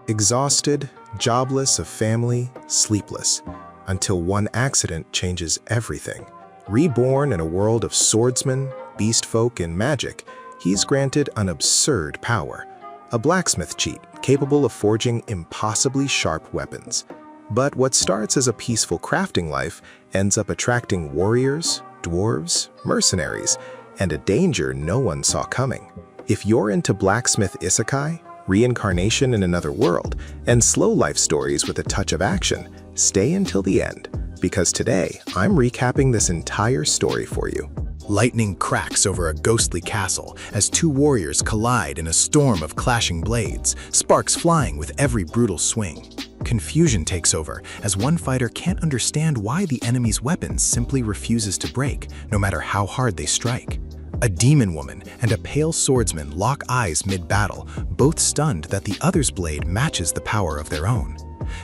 Exhausted, jobless, a family, sleepless, until one accident changes everything. Reborn in a world of swordsmen, beast folk, and magic, he's granted an absurd power. A blacksmith cheat capable of forging impossibly sharp weapons. But what starts as a peaceful crafting life ends up attracting warriors, dwarves, mercenaries, and a danger no one saw coming. If you're into blacksmith isekai, reincarnation in another world, and slow life stories with a touch of action, stay until the end, because today I'm recapping this entire story for you. Lightning cracks over a ghostly castle as two warriors collide in a storm of clashing blades, sparks flying with every brutal swing. Confusion takes over as one fighter can't understand why the enemy's weapons simply refuses to break, no matter how hard they strike. A demon woman and a pale swordsman lock eyes mid-battle, both stunned that the other's blade matches the power of their own.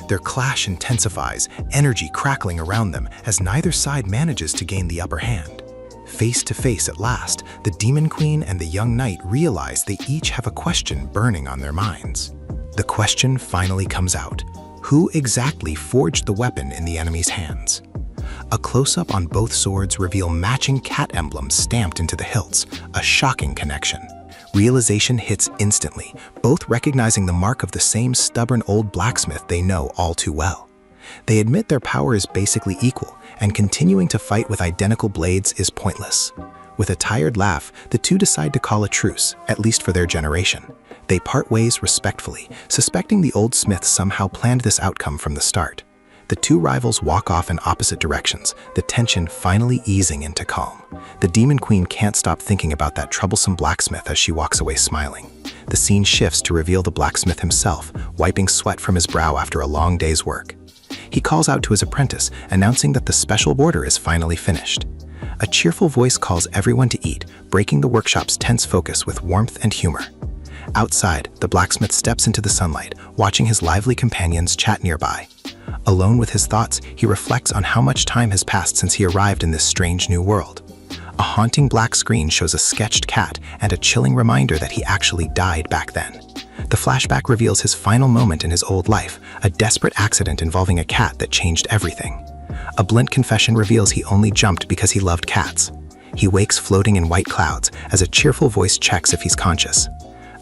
Their clash intensifies, energy crackling around them as neither side manages to gain the upper hand. Face to face at last, the Demon Queen and the young knight realize they each have a question burning on their minds. The question finally comes out. Who exactly forged the weapon in the enemy's hands? A close-up on both swords reveal matching cat emblems stamped into the hilts, a shocking connection. Realization hits instantly, both recognizing the mark of the same stubborn old blacksmith they know all too well. They admit their power is basically equal, and continuing to fight with identical blades is pointless. With a tired laugh, the two decide to call a truce, at least for their generation. They part ways respectfully, suspecting the old smith somehow planned this outcome from the start. The two rivals walk off in opposite directions, the tension finally easing into calm. The Demon Queen can't stop thinking about that troublesome blacksmith as she walks away smiling. The scene shifts to reveal the blacksmith himself, wiping sweat from his brow after a long day's work. He calls out to his apprentice, announcing that the special order is finally finished. A cheerful voice calls everyone to eat, breaking the workshop's tense focus with warmth and humor. Outside, the blacksmith steps into the sunlight, watching his lively companions chat nearby. Alone with his thoughts, he reflects on how much time has passed since he arrived in this strange new world. A haunting black screen shows a sketched cat and a chilling reminder that he actually died back then. The flashback reveals his final moment in his old life, a desperate accident involving a cat that changed everything. A blunt confession reveals he only jumped because he loved cats. He wakes floating in white clouds as a cheerful voice checks if he's conscious.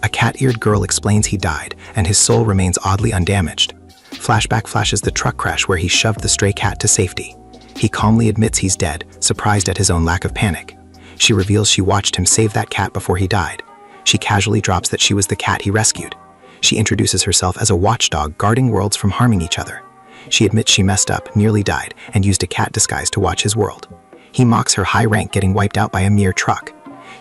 A cat-eared girl explains he died, and his soul remains oddly undamaged. Flashback flashes the truck crash where he shoved the stray cat to safety. He calmly admits he's dead, surprised at his own lack of panic. She reveals she watched him save that cat before he died. She casually drops that she was the cat he rescued. She introduces herself as a watchdog guarding worlds from harming each other. She admits she messed up, nearly died, and used a cat disguise to watch his world. He mocks her high rank getting wiped out by a mere truck.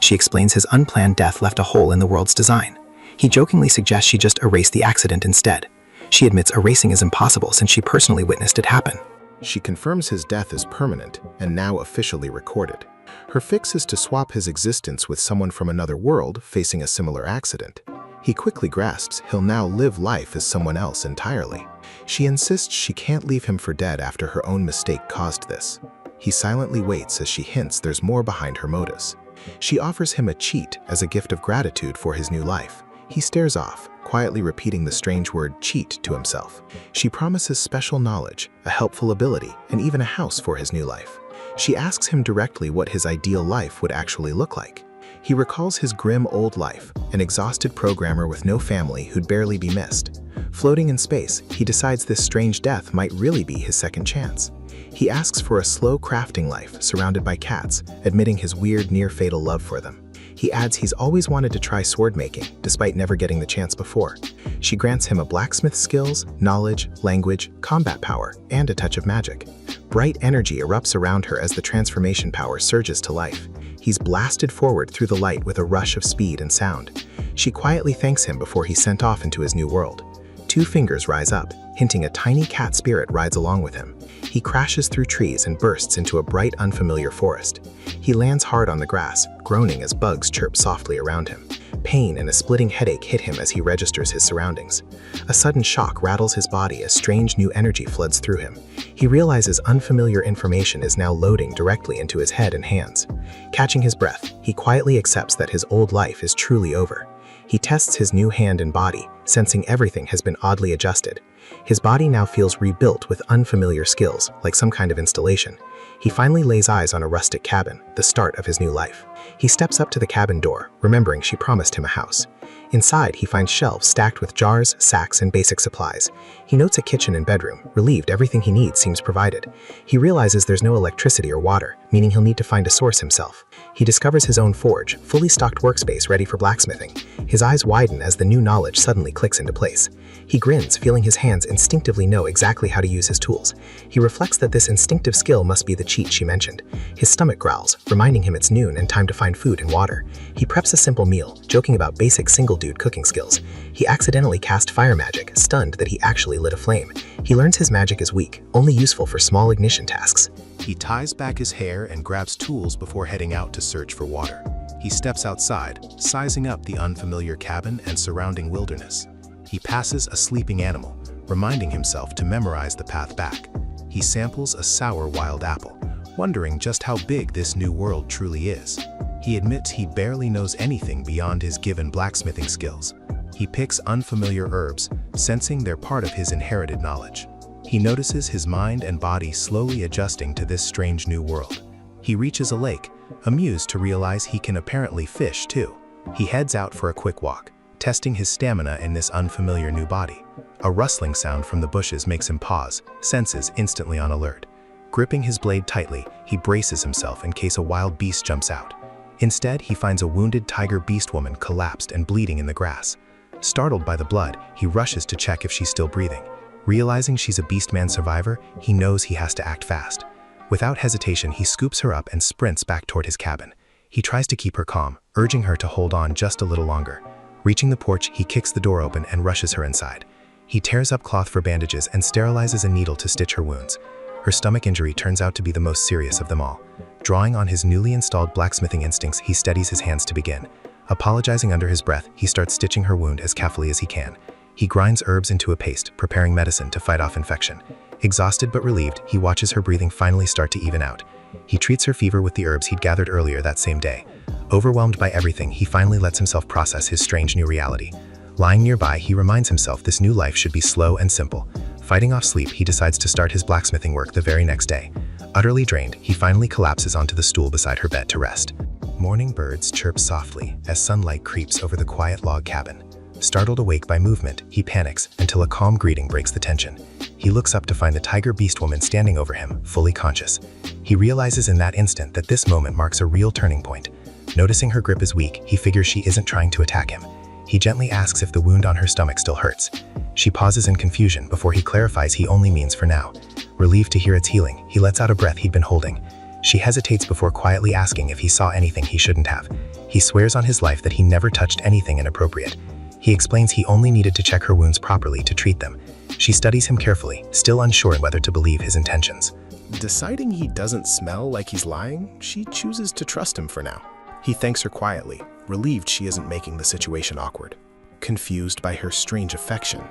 She explains his unplanned death left a hole in the world's design. He jokingly suggests she just erase the accident instead. She admits erasing is impossible since she personally witnessed it happen. She confirms his death is permanent and now officially recorded. Her fix is to swap his existence with someone from another world facing a similar accident. He quickly grasps he'll now live life as someone else entirely. She insists she can't leave him for dead after her own mistake caused this. He silently waits as she hints there's more behind her motives. She offers him a cheat as a gift of gratitude for his new life. He stares off, quietly repeating the strange word cheat to himself. She promises special knowledge, a helpful ability, and even a house for his new life. She asks him directly what his ideal life would actually look like. He recalls his grim old life, an exhausted programmer with no family who'd barely be missed. Floating in space, he decides this strange death might really be his second chance. He asks for a slow crafting life surrounded by cats, admitting his weird near-fatal love for them. He adds he's always wanted to try sword making, despite never getting the chance before. She grants him a blacksmith's skills, knowledge, language, combat power, and a touch of magic. Bright energy erupts around her as the transformation power surges to life. He's blasted forward through the light with a rush of speed and sound. She quietly thanks him before he's sent off into his new world. Two fingers rise up, hinting a tiny cat spirit rides along with him. He crashes through trees and bursts into a bright, unfamiliar forest. He lands hard on the grass, groaning as bugs chirp softly around him. Pain and a splitting headache hit him as he registers his surroundings. A sudden shock rattles his body as strange new energy floods through him. He realizes unfamiliar information is now loading directly into his head and hands. Catching his breath, he quietly accepts that his old life is truly over. He tests his new hand and body, sensing everything has been oddly adjusted. His body now feels rebuilt with unfamiliar skills, like some kind of installation. He finally lays eyes on a rustic cabin, the start of his new life. He steps up to the cabin door, remembering she promised him a house. Inside, he finds shelves stacked with jars, sacks, and basic supplies. He notes a kitchen and bedroom. Relieved, everything he needs seems provided. He realizes there's no electricity or water, meaning he'll need to find a source himself. He discovers his own forge, fully stocked workspace ready for blacksmithing. His eyes widen as the new knowledge suddenly clicks into place. He grins, feeling his hands instinctively know exactly how to use his tools. He reflects that this instinctive skill must be the cheat she mentioned. His stomach growls, reminding him it's noon and time to find food and water. He preps a simple meal, joking about basic single-dude cooking skills. He accidentally cast fire magic, stunned that he actually lit a flame. He learns his magic is weak, only useful for small ignition tasks. He ties back his hair and grabs tools before heading out to search for water. He steps outside, sizing up the unfamiliar cabin and surrounding wilderness. He passes a sleeping animal, reminding himself to memorize the path back. He samples a sour wild apple, wondering just how big this new world truly is. He admits he barely knows anything beyond his given blacksmithing skills. He picks unfamiliar herbs, sensing they're part of his inherited knowledge. He notices his mind and body slowly adjusting to this strange new world. He reaches a lake, amused to realize he can apparently fish too. He heads out for a quick walk, testing his stamina in this unfamiliar new body. A rustling sound from the bushes makes him pause, senses instantly on alert. Gripping his blade tightly, he braces himself in case a wild beast jumps out. Instead, he finds a wounded tiger beast woman collapsed and bleeding in the grass. Startled by the blood, he rushes to check if she's still breathing. Realizing she's a beastman survivor, he knows he has to act fast. Without hesitation, he scoops her up and sprints back toward his cabin. He tries to keep her calm, urging her to hold on just a little longer. Reaching the porch, he kicks the door open and rushes her inside. He tears up cloth for bandages and sterilizes a needle to stitch her wounds. Her stomach injury turns out to be the most serious of them all. Drawing on his newly installed blacksmithing instincts, he steadies his hands to begin. Apologizing under his breath, he starts stitching her wound as carefully as he can. He grinds herbs into a paste, preparing medicine to fight off infection. Exhausted but relieved, he watches her breathing finally start to even out. He treats her fever with the herbs he'd gathered earlier that same day. Overwhelmed by everything, he finally lets himself process his strange new reality. Lying nearby, he reminds himself this new life should be slow and simple. Fighting off sleep, he decides to start his blacksmithing work the very next day. Utterly drained, he finally collapses onto the stool beside her bed to rest. Morning birds chirp softly as sunlight creeps over the quiet log cabin. Startled awake by movement, he panics until a calm greeting breaks the tension. He looks up to find the tiger beast woman standing over him, fully conscious. He realizes in that instant that this moment marks a real turning point. Noticing her grip is weak, he figures she isn't trying to attack him. He gently asks if the wound on her stomach still hurts. She pauses in confusion before he clarifies he only means for now. Relieved to hear it's healing, he lets out a breath he'd been holding. She hesitates before quietly asking if he saw anything he shouldn't have. He swears on his life that he never touched anything inappropriate. He explains he only needed to check her wounds properly to treat them. She studies him carefully, still unsure whether to believe his intentions. Deciding he doesn't smell like he's lying, she chooses to trust him for now. He thanks her quietly, relieved she isn't making the situation awkward. Confused by her strange affection.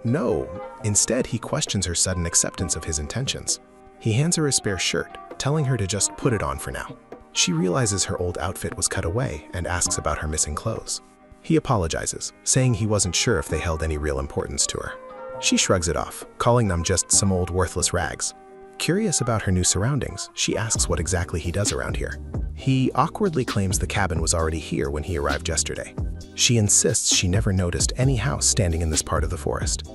No. Instead, he questions her sudden acceptance of his intentions. He hands her a spare shirt, telling her to just put it on for now. She realizes her old outfit was cut away and asks about her missing clothes. He apologizes, saying he wasn't sure if they held any real importance to her. She shrugs it off, calling them just some old worthless rags. Curious about her new surroundings, she asks what exactly he does around here. He awkwardly claims the cabin was already here when he arrived yesterday. She insists she never noticed any house standing in this part of the forest.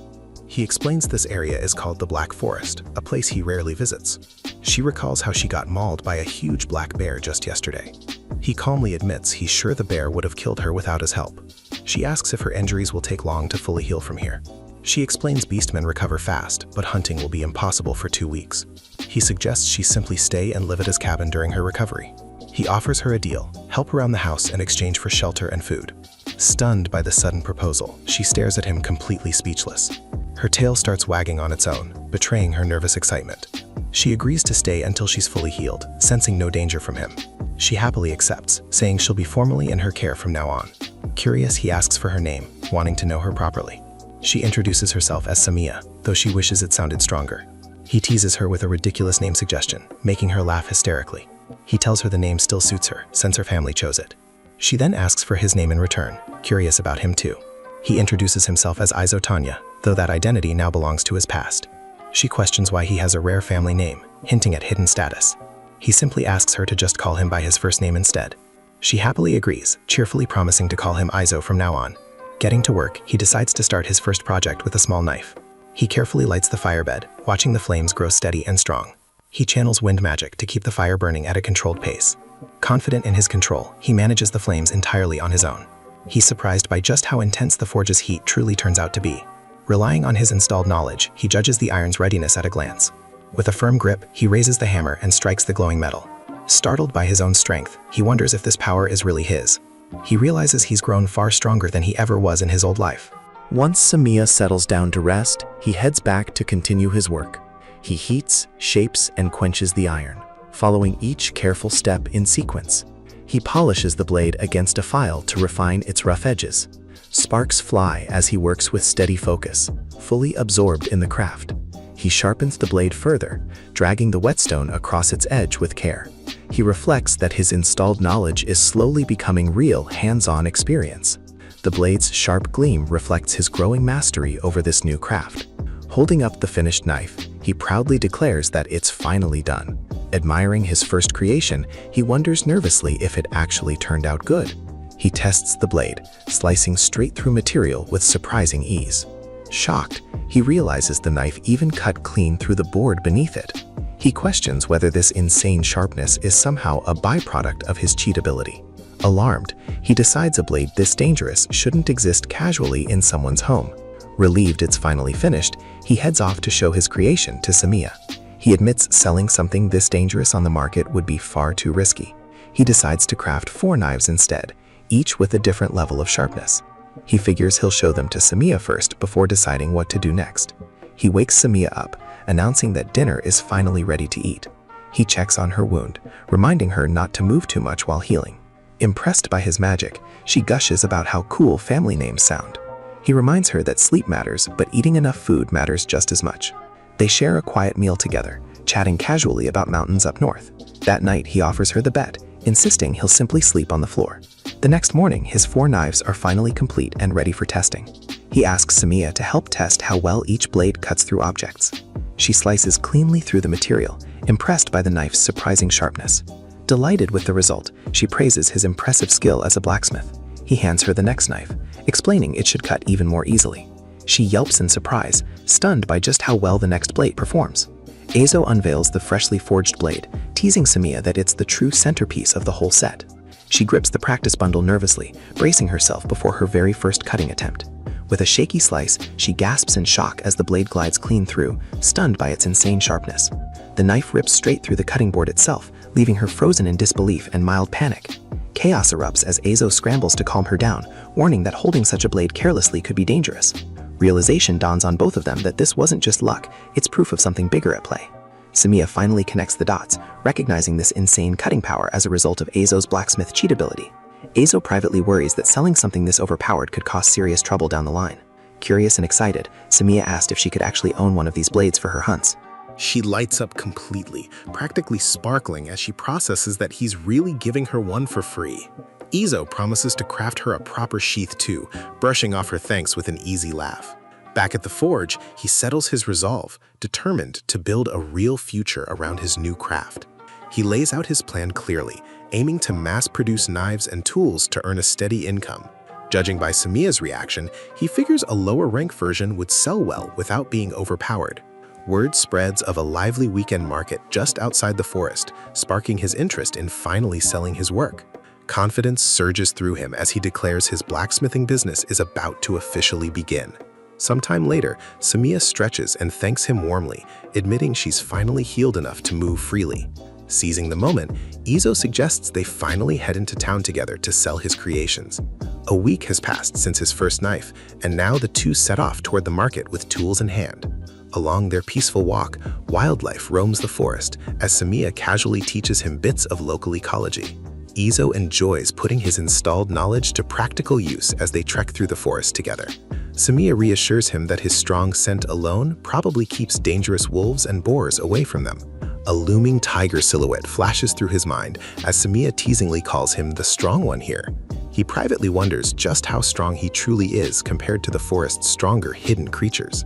He explains this area is called the Black Forest, a place he rarely visits. She recalls how she got mauled by a huge black bear just yesterday. He calmly admits he's sure the bear would have killed her without his help. She asks if her injuries will take long to fully heal from here. She explains beastmen recover fast, but hunting will be impossible for 2 weeks. He suggests she simply stay and live at his cabin during her recovery. He offers her a deal, help around the house in exchange for shelter and food. Stunned by the sudden proposal, she stares at him completely speechless. Her tail starts wagging on its own, betraying her nervous excitement. She agrees to stay until she's fully healed, sensing no danger from him. She happily accepts, saying she'll be formally in her care from now on. Curious, he asks for her name, wanting to know her properly. She introduces herself as Samia, though she wishes it sounded stronger. He teases her with a ridiculous name suggestion, making her laugh hysterically. He tells her the name still suits her, since her family chose it. She then asks for his name in return, curious about him too. He introduces himself as Izo Tanya, though that identity now belongs to his past. She questions why he has a rare family name, hinting at hidden status. He simply asks her to just call him by his first name instead. She happily agrees, cheerfully promising to call him Izo from now on. Getting to work, he decides to start his first project with a small knife. He carefully lights the firebed, watching the flames grow steady and strong. He channels wind magic to keep the fire burning at a controlled pace. Confident in his control, he manages the flames entirely on his own. He's surprised by just how intense the forge's heat truly turns out to be. Relying on his installed knowledge, he judges the iron's readiness at a glance. With a firm grip, he raises the hammer and strikes the glowing metal. Startled by his own strength, he wonders if this power is really his. He realizes he's grown far stronger than he ever was in his old life. Once Samiya settles down to rest, he heads back to continue his work. He heats, shapes, and quenches the iron, following each careful step in sequence. He polishes the blade against a file to refine its rough edges. Sparks fly as he works with steady focus, fully absorbed in the craft. He sharpens the blade further, dragging the whetstone across its edge with care. He reflects that his installed knowledge is slowly becoming real hands-on experience. The blade's sharp gleam reflects his growing mastery over this new craft. Holding up the finished knife, he proudly declares that it's finally done. Admiring his first creation, he wonders nervously if it actually turned out good. He tests the blade, slicing straight through material with surprising ease. Shocked, he realizes the knife even cut clean through the board beneath it. He questions whether this insane sharpness is somehow a byproduct of his cheat ability. Alarmed, he decides a blade this dangerous shouldn't exist casually in someone's home. Relieved it's finally finished, he heads off to show his creation to Samiya. He admits selling something this dangerous on the market would be far too risky. He decides to craft 4 knives instead, each with a different level of sharpness. He figures he'll show them to Samiya first before deciding what to do next. He wakes Samiya up, announcing that dinner is finally ready to eat. He checks on her wound, reminding her not to move too much while healing. Impressed by his magic, she gushes about how cool family names sound. He reminds her that sleep matters, but eating enough food matters just as much. They share a quiet meal together, chatting casually about mountains up north. That night, he offers her the bed, insisting he'll simply sleep on the floor. The next morning, his 4 knives are finally complete and ready for testing. He asks Samiya to help test how well each blade cuts through objects. She slices cleanly through the material, impressed by the knife's surprising sharpness. Delighted with the result, she praises his impressive skill as a blacksmith. He hands her the next knife, explaining it should cut even more easily. She yelps in surprise, stunned by just how well the next blade performs. Eizo unveils the freshly forged blade, teasing Samiya that it's the true centerpiece of the whole set. She grips the practice bundle nervously, bracing herself before her very first cutting attempt. With a shaky slice, she gasps in shock as the blade glides clean through, stunned by its insane sharpness. The knife rips straight through the cutting board itself, leaving her frozen in disbelief and mild panic. Chaos erupts as Eizo scrambles to calm her down, warning that holding such a blade carelessly could be dangerous. Realization dawns on both of them that this wasn't just luck, it's proof of something bigger at play. Samiya finally connects the dots, recognizing this insane cutting power as a result of Eizo's blacksmith cheat ability. Eizo privately worries that selling something this overpowered could cause serious trouble down the line. Curious and excited, Samiya asked if she could actually own one of these blades for her hunts. She lights up completely, practically sparkling as she processes that he's really giving her one for free. Eizo promises to craft her a proper sheath too, brushing off her thanks with an easy laugh. Back at the forge, he settles his resolve, determined to build a real future around his new craft. He lays out his plan clearly, aiming to mass-produce knives and tools to earn a steady income. Judging by Samiya's reaction, he figures a lower-rank version would sell well without being overpowered. Word spreads of a lively weekend market just outside the forest, sparking his interest in finally selling his work. Confidence surges through him as he declares his blacksmithing business is about to officially begin. Sometime later, Samiya stretches and thanks him warmly, admitting she's finally healed enough to move freely. Seizing the moment, Eizo suggests they finally head into town together to sell his creations. A week has passed since his first knife, and now the two set off toward the market with tools in hand. Along their peaceful walk, wildlife roams the forest as Samiya casually teaches him bits of local ecology. Eizo enjoys putting his installed knowledge to practical use as they trek through the forest together. Samiya reassures him that his strong scent alone probably keeps dangerous wolves and boars away from them. A looming tiger silhouette flashes through his mind as Samiya teasingly calls him the strong one here. He privately wonders just how strong he truly is compared to the forest's stronger hidden creatures.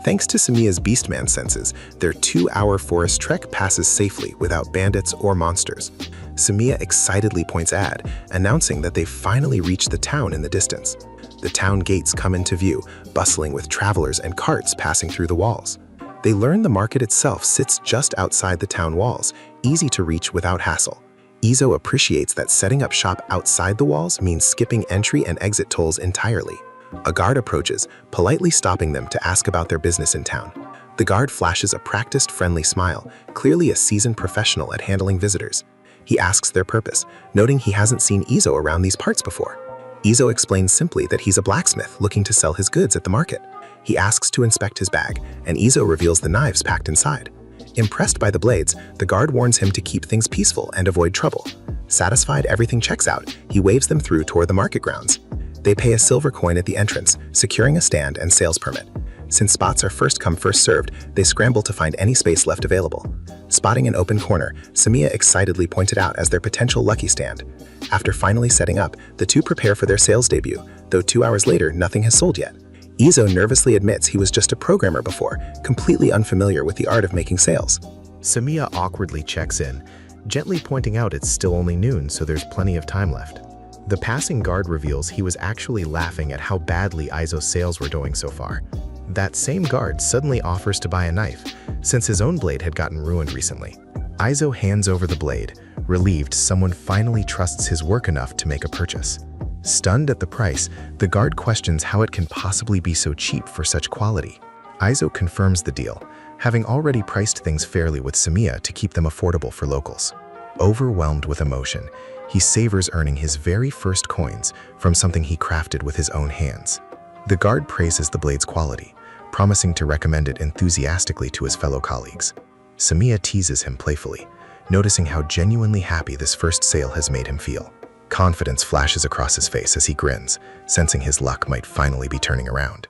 Thanks to Samiya's Beastman senses, their 2-hour forest trek passes safely without bandits or monsters. Samiya excitedly points ahead, announcing that they've finally reached the town in the distance. The town gates come into view, bustling with travelers and carts passing through the walls. They learn the market itself sits just outside the town walls, easy to reach without hassle. Izo appreciates that setting up shop outside the walls means skipping entry and exit tolls entirely. A guard approaches, politely stopping them to ask about their business in town. The guard flashes a practiced, friendly smile, clearly a seasoned professional at handling visitors. He asks their purpose, noting he hasn't seen Izo around these parts before. Izo explains simply that he's a blacksmith looking to sell his goods at the market. He asks to inspect his bag, and Izo reveals the knives packed inside. Impressed by the blades, the guard warns him to keep things peaceful and avoid trouble. Satisfied everything checks out, he waves them through toward the market grounds. They pay a silver coin at the entrance, securing a stand and sales permit. Since spots are first come first served, they scramble to find any space left available. Spotting an open corner, Samiya excitedly pointed out as their potential lucky stand. After finally setting up, the two prepare for their sales debut, though 2 hours later nothing has sold yet. Izo nervously admits he was just a programmer before, completely unfamiliar with the art of making sales. Samiya awkwardly checks in, gently pointing out it's still only noon, so there's plenty of time left. The passing guard reveals he was actually laughing at how badly Izo's sales were doing so far. That same guard suddenly offers to buy a knife, since his own blade had gotten ruined recently. Izo hands over the blade, relieved someone finally trusts his work enough to make a purchase. Stunned at the price, the guard questions how it can possibly be so cheap for such quality. Izo confirms the deal, having already priced things fairly with Samiya to keep them affordable for locals. Overwhelmed with emotion, he savors earning his very first coins from something he crafted with his own hands. The guard praises the blade's quality, promising to recommend it enthusiastically to his fellow colleagues. Samiya teases him playfully, noticing how genuinely happy this first sale has made him feel. Confidence flashes across his face as he grins, sensing his luck might finally be turning around.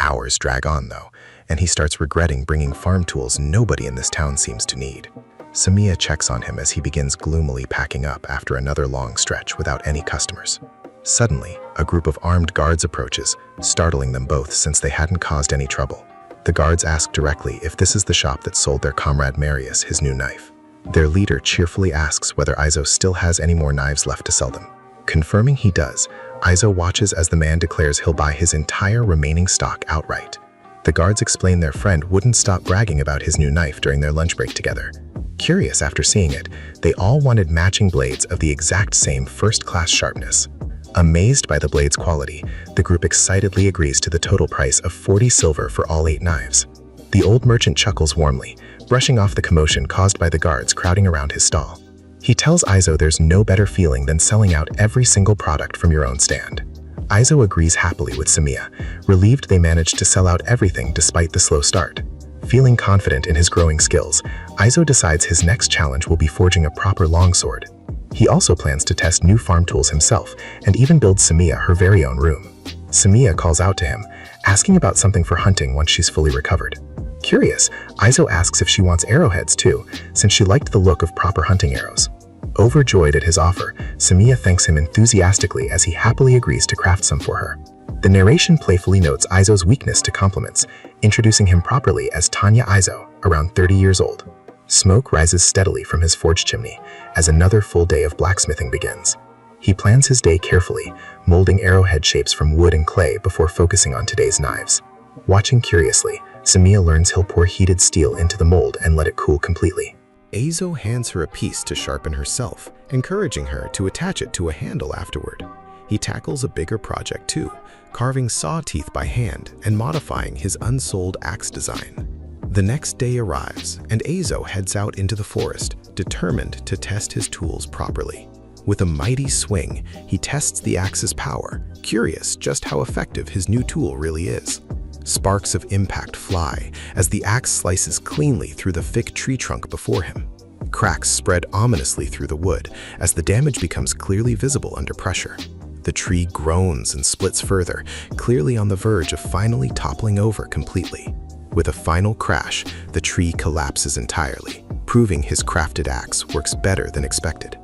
Hours drag on, though, and he starts regretting bringing farm tools nobody in this town seems to need. Samiya checks on him as he begins gloomily packing up after another long stretch without any customers. Suddenly, a group of armed guards approaches, startling them both since they hadn't caused any trouble. The guards ask directly if this is the shop that sold their comrade Marius his new knife. Their leader cheerfully asks whether Izo still has any more knives left to sell them. Confirming he does, Izo watches as the man declares he'll buy his entire remaining stock outright. The guards explain their friend wouldn't stop bragging about his new knife during their lunch break together. Curious after seeing it, they all wanted matching blades of the exact same first-class sharpness. Amazed by the blade's quality, the group excitedly agrees to the total price of 40 silver for all 8 knives. The old merchant chuckles warmly, brushing off the commotion caused by the guards crowding around his stall. He tells Izo there's no better feeling than selling out every single product from your own stand. Izo agrees happily with Samiya, relieved they managed to sell out everything despite the slow start. Feeling confident in his growing skills, Izo decides his next challenge will be forging a proper longsword. He also plans to test new farm tools himself and even build Samiya her very own room. Samiya calls out to him, asking about something for hunting once she's fully recovered. Curious, Izo asks if she wants arrowheads too, since she liked the look of proper hunting arrows. Overjoyed at his offer, Samiya thanks him enthusiastically as he happily agrees to craft some for her. The narration playfully notes Izo's weakness to compliments, introducing him properly as Tanya Izo, around 30 years old. Smoke rises steadily from his forge chimney as another full day of blacksmithing begins. He plans his day carefully, molding arrowhead shapes from wood and clay before focusing on today's knives. Watching curiously, Samiya learns he'll pour heated steel into the mold and let it cool completely. Izo hands her a piece to sharpen herself, encouraging her to attach it to a handle afterward. He tackles a bigger project too, carving saw teeth by hand and modifying his unsold axe design. The next day arrives, and Izo heads out into the forest, determined to test his tools properly. With a mighty swing, he tests the axe's power, curious just how effective his new tool really is. Sparks of impact fly as the axe slices cleanly through the thick tree trunk before him. Cracks spread ominously through the wood as the damage becomes clearly visible under pressure. The tree groans and splits further, clearly on the verge of finally toppling over completely. With a final crash, the tree collapses entirely, proving his crafted axe works better than expected.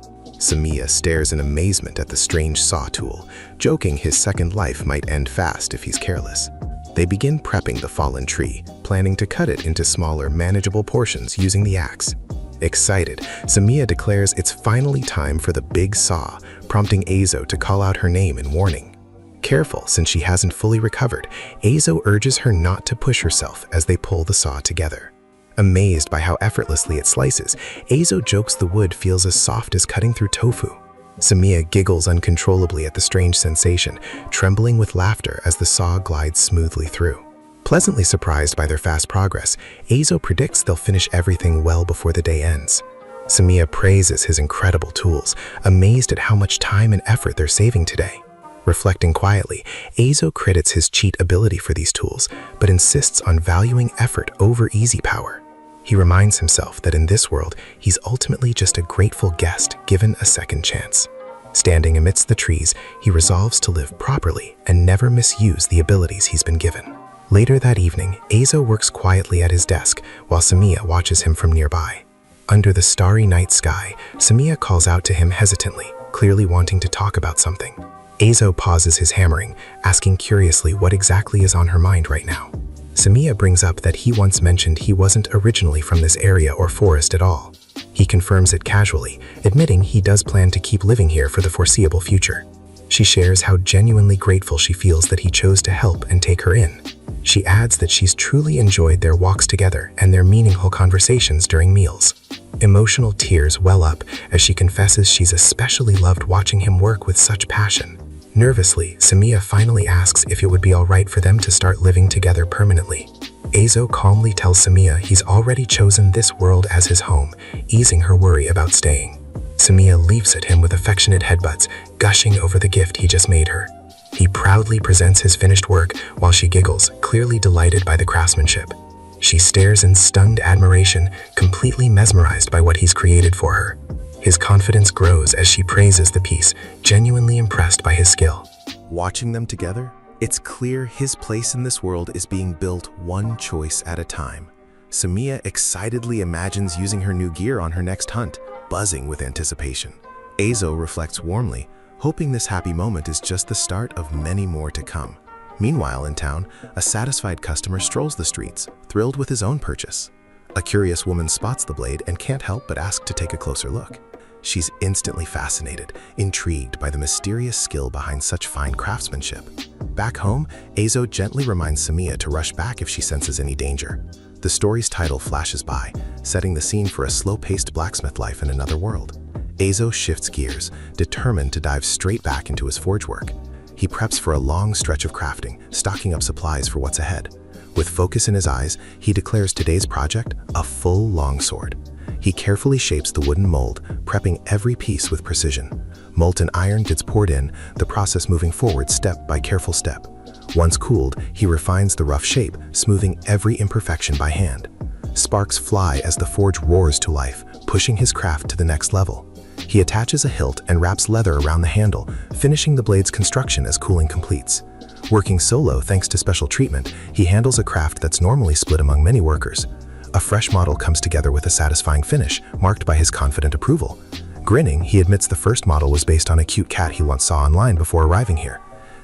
Samiya stares in amazement at the strange saw tool, joking his second life might end fast if he's careless. They begin prepping the fallen tree, planning to cut it into smaller, manageable portions using the axe. Excited, Samiya declares it's finally time for the big saw, prompting Eizo to call out her name in warning. Careful, since she hasn't fully recovered, Eizo urges her not to push herself as they pull the saw together. Amazed by how effortlessly it slices, Eizo jokes the wood feels as soft as cutting through tofu. Samiya giggles uncontrollably at the strange sensation, trembling with laughter as the saw glides smoothly through. Pleasantly surprised by their fast progress, Eizo predicts they'll finish everything well before the day ends. Samiya praises his incredible tools, amazed at how much time and effort they're saving today. Reflecting quietly, Eizo credits his cheat ability for these tools, but insists on valuing effort over easy power. He reminds himself that in this world, he's ultimately just a grateful guest given a second chance. Standing amidst the trees, he resolves to live properly and never misuse the abilities he's been given. Later that evening, Eizo works quietly at his desk while Samiya watches him from nearby. Under the starry night sky, Samiya calls out to him hesitantly, clearly wanting to talk about something. Eizo pauses his hammering, asking curiously what exactly is on her mind right now. Samiya brings up that he once mentioned he wasn't originally from this area or forest at all. He confirms it casually, admitting he does plan to keep living here for the foreseeable future. She shares how genuinely grateful she feels that he chose to help and take her in. She adds that she's truly enjoyed their walks together and their meaningful conversations during meals. Emotional tears well up as she confesses she's especially loved watching him work with such passion. Nervously, Samiya finally asks if it would be alright for them to start living together permanently. Eizo calmly tells Samiya he's already chosen this world as his home, easing her worry about staying. Samiya leaps at him with affectionate headbutts, gushing over the gift he just made her. He proudly presents his finished work while she giggles, clearly delighted by the craftsmanship. She stares in stunned admiration, completely mesmerized by what he's created for her. His confidence grows as she praises the piece, genuinely impressed by his skill. Watching them together, it's clear his place in this world is being built one choice at a time. Samiya excitedly imagines using her new gear on her next hunt, buzzing with anticipation. Eizo reflects warmly, hoping this happy moment is just the start of many more to come. Meanwhile, in town, a satisfied customer strolls the streets, thrilled with his own purchase. A curious woman spots the blade and can't help but ask to take a closer look. She's instantly fascinated, intrigued by the mysterious skill behind such fine craftsmanship. Back home, Eizo gently reminds Samiya to rush back if she senses any danger. The story's title flashes by, setting the scene for a slow-paced blacksmith life in another world. Eizo shifts gears, determined to dive straight back into his forge work. He preps for a long stretch of crafting, stocking up supplies for what's ahead. With focus in his eyes, he declares today's project a full longsword. He carefully shapes the wooden mold, prepping every piece with precision. Molten iron gets poured in, the process moving forward step by careful step. Once cooled, he refines the rough shape, smoothing every imperfection by hand. Sparks fly as the forge roars to life, pushing his craft to the next level. He attaches a hilt and wraps leather around the handle, finishing the blade's construction as cooling completes. Working solo thanks to special treatment, he handles a craft that's normally split among many workers. A fresh model comes together with a satisfying finish, marked by his confident approval. Grinning, he admits the first model was based on a cute cat he once saw online before arriving here.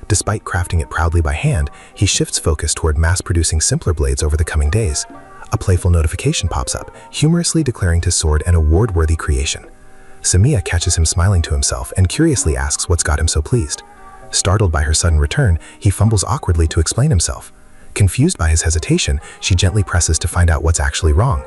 Despite crafting it proudly by hand, he shifts focus toward mass-producing simpler blades over the coming days. A playful notification pops up, humorously declaring his sword an award-worthy creation. Samiya catches him smiling to himself and curiously asks what's got him so pleased. Startled by her sudden return, he fumbles awkwardly to explain himself. Confused by his hesitation, she gently presses to find out what's actually wrong.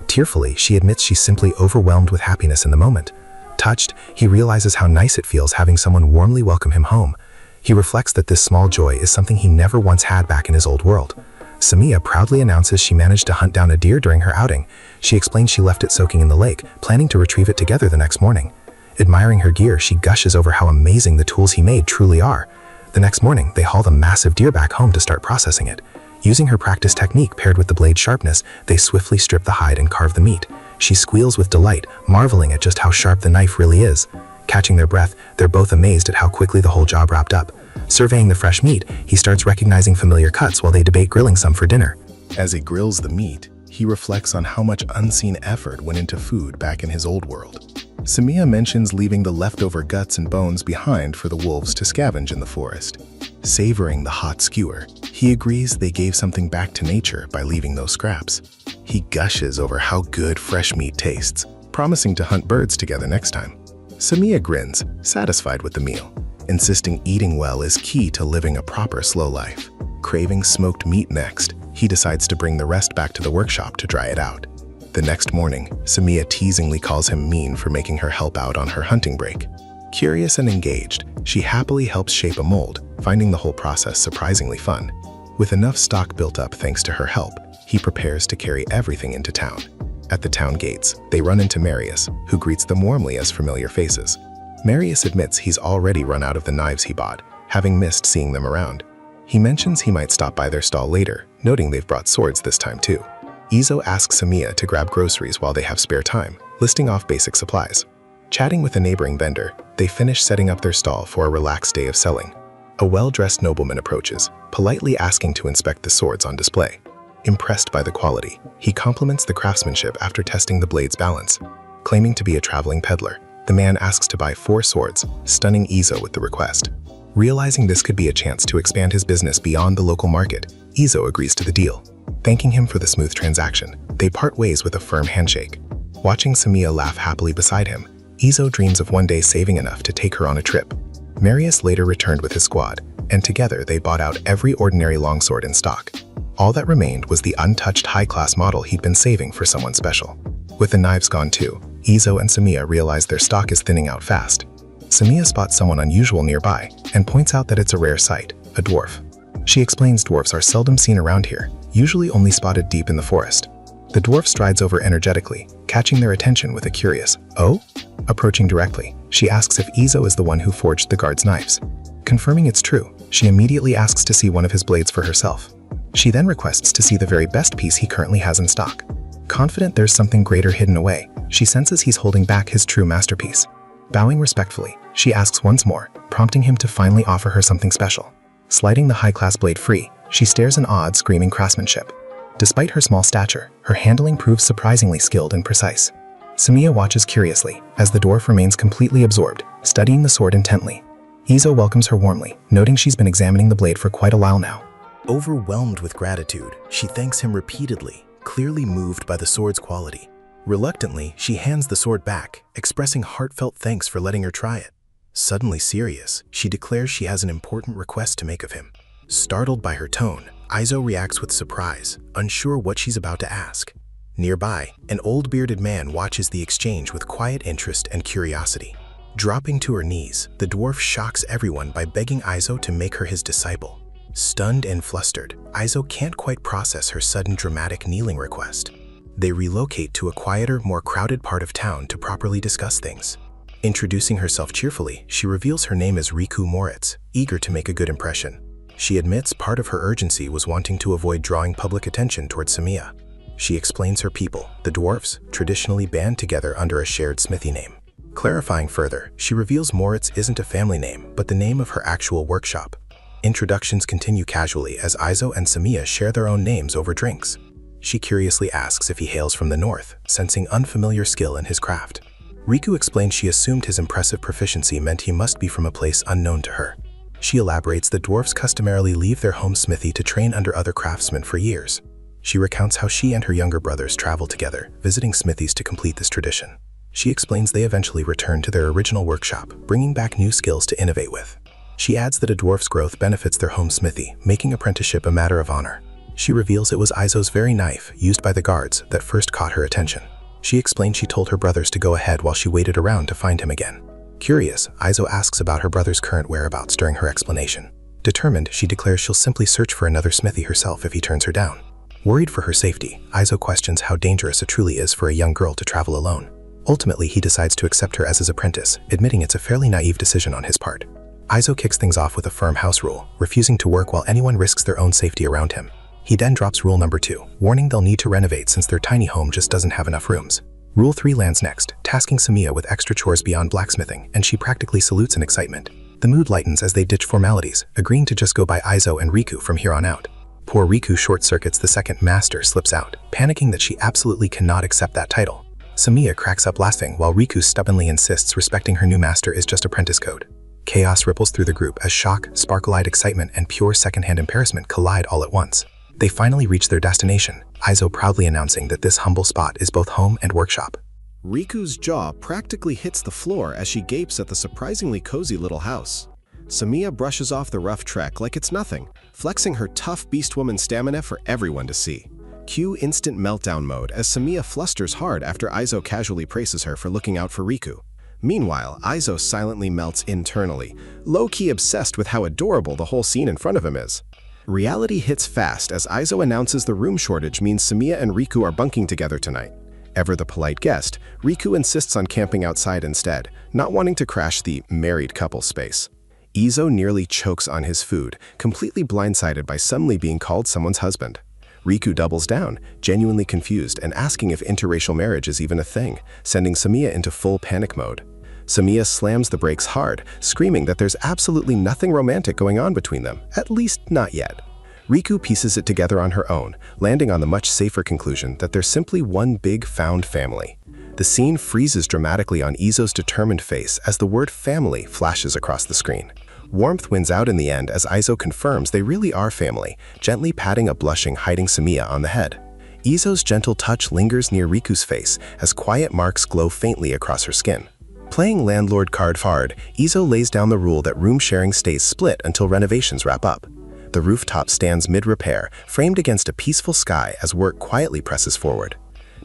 Tearfully, she admits she's simply overwhelmed with happiness in the moment. Touched, he realizes how nice it feels having someone warmly welcome him home. He reflects that this small joy is something he never once had back in his old world. Samiya proudly announces she managed to hunt down a deer during her outing. She explains she left it soaking in the lake, planning to retrieve it together the next morning. Admiring her gear, she gushes over how amazing the tools he made truly are. The next morning, they haul the massive deer back home to start processing it. Using her practiced technique paired with the blade's sharpness, they swiftly strip the hide and carve the meat. She squeals with delight, marveling at just how sharp the knife really is. Catching their breath, they're both amazed at how quickly the whole job wrapped up. Surveying the fresh meat, he starts recognizing familiar cuts while they debate grilling some for dinner. As he grills the meat, he reflects on how much unseen effort went into food back in his old world. Samiya mentions leaving the leftover guts and bones behind for the wolves to scavenge in the forest. Savoring the hot skewer, he agrees they gave something back to nature by leaving those scraps. He gushes over how good fresh meat tastes, promising to hunt birds together next time. Samiya grins, satisfied with the meal, insisting eating well is key to living a proper slow life. Craving smoked meat next, he decides to bring the rest back to the workshop to dry it out. The next morning, Samiya teasingly calls him mean for making her help out on her hunting break. Curious and engaged, she happily helps shape a mold, finding the whole process surprisingly fun. With enough stock built up thanks to her help, he prepares to carry everything into town. At the town gates, they run into Marius, who greets them warmly as familiar faces. Marius admits he's already run out of the knives he bought, having missed seeing them around. He mentions he might stop by their stall later, noting they've brought swords this time too. Izo asks Samiya to grab groceries while they have spare time, listing off basic supplies. Chatting with a neighboring vendor, they finish setting up their stall for a relaxed day of selling. A well-dressed nobleman approaches, politely asking to inspect the swords on display. Impressed by the quality, he compliments the craftsmanship after testing the blade's balance. Claiming to be a traveling peddler, the man asks to buy 4 swords, stunning Izo with the request. Realizing this could be a chance to expand his business beyond the local market, Izo agrees to the deal. Thanking him for the smooth transaction, they part ways with a firm handshake. Watching Samiya laugh happily beside him, Izo dreams of one day saving enough to take her on a trip. Marius later returned with his squad, and together they bought out every ordinary longsword in stock. All that remained was the untouched high-class model he'd been saving for someone special. With the knives gone too, Izo and Samiya realize their stock is thinning out fast. Samiya spots someone unusual nearby and points out that it's a rare sight, a dwarf. She explains dwarfs are seldom seen around here, usually only spotted deep in the forest. The dwarf strides over energetically, catching their attention with a curious, "Oh?" Approaching directly, she asks if Izo is the one who forged the guard's knives. Confirming it's true, she immediately asks to see one of his blades for herself. She then requests to see the very best piece he currently has in stock. Confident there's something greater hidden away, she senses he's holding back his true masterpiece. Bowing respectfully, she asks once more, prompting him to finally offer her something special. Sliding the high-class blade free, she stares in awe, screaming craftsmanship. Despite her small stature, her handling proves surprisingly skilled and precise. Samiya watches curiously, as the dwarf remains completely absorbed, studying the sword intently. Izo welcomes her warmly, noting she's been examining the blade for quite a while now. Overwhelmed with gratitude, she thanks him repeatedly, clearly moved by the sword's quality. Reluctantly, she hands the sword back, expressing heartfelt thanks for letting her try it. Suddenly serious, she declares she has an important request to make of him. Startled by her tone, Izo reacts with surprise, unsure what she's about to ask. Nearby, an old bearded man watches the exchange with quiet interest and curiosity. Dropping to her knees, the dwarf shocks everyone by begging Izo to make her his disciple. Stunned and flustered, Izo can't quite process her sudden dramatic kneeling request. They relocate to a quieter, more crowded part of town to properly discuss things. Introducing herself cheerfully, she reveals her name as Riku Moritz, eager to make a good impression. She admits part of her urgency was wanting to avoid drawing public attention towards Samiya. She explains her people, the dwarfs, traditionally band together under a shared smithy name. Clarifying further, she reveals Moritz isn't a family name, but the name of her actual workshop. Introductions continue casually as Izo and Samiya share their own names over drinks. She curiously asks if he hails from the north, sensing unfamiliar skill in his craft. Riku explains she assumed his impressive proficiency meant he must be from a place unknown to her. She elaborates that dwarfs customarily leave their home smithy to train under other craftsmen for years. She recounts how she and her younger brothers travel together, visiting smithies to complete this tradition. She explains they eventually return to their original workshop, bringing back new skills to innovate with. She adds that a dwarf's growth benefits their home smithy, making apprenticeship a matter of honor. She reveals it was Izo's very knife, used by the guards, that first caught her attention. She explained she told her brothers to go ahead while she waited around to find him again. Curious, Izo asks about her brother's current whereabouts during her explanation. Determined, she declares she'll simply search for another smithy herself if he turns her down. Worried for her safety, Izo questions how dangerous it truly is for a young girl to travel alone. Ultimately, he decides to accept her as his apprentice, admitting it's a fairly naive decision on his part. Izo kicks things off with a firm house rule, refusing to work while anyone risks their own safety around him. He then drops rule number 2, warning they'll need to renovate since their tiny home just doesn't have enough rooms. Rule 3 lands next, tasking Samiya with extra chores beyond blacksmithing, and she practically salutes in excitement. The mood lightens as they ditch formalities, agreeing to just go by Izo and Riku from here on out. Poor Riku short-circuits the second master slips out, panicking that she absolutely cannot accept that title. Samiya cracks up laughing while Riku stubbornly insists respecting her new master is just apprentice code. Chaos ripples through the group as shock, sparkle-eyed excitement, and pure secondhand embarrassment collide all at once. They finally reach their destination, Aizo proudly announcing that this humble spot is both home and workshop. Riku's jaw practically hits the floor as she gapes at the surprisingly cozy little house. Samiya brushes off the rough trek like it's nothing, flexing her tough beastwoman stamina for everyone to see. Cue instant meltdown mode as Samiya flusters hard after Aizo casually praises her for looking out for Riku. Meanwhile, Aizo silently melts internally, low-key obsessed with how adorable the whole scene in front of him is. Reality hits fast as Aizo announces the room shortage means Samiya and Riku are bunking together tonight. Ever the polite guest, Riku insists on camping outside instead, not wanting to crash the married couple space. Izo nearly chokes on his food, completely blindsided by suddenly being called someone's husband. Riku doubles down, genuinely confused and asking if interracial marriage is even a thing, sending Samiya into full panic mode. Samiya slams the brakes hard, screaming that there's absolutely nothing romantic going on between them, at least not yet. Riku pieces it together on her own, landing on the much safer conclusion that they're simply one big found family. The scene freezes dramatically on Izo's determined face as the word family flashes across the screen. Warmth wins out in the end as Aizo confirms they really are family, gently patting a blushing, hiding Samiya on the head. Izo's gentle touch lingers near Riku's face as quiet marks glow faintly across her skin. Playing landlord card hard, Izo lays down the rule that room sharing stays split until renovations wrap up. The rooftop stands mid-repair, framed against a peaceful sky as work quietly presses forward.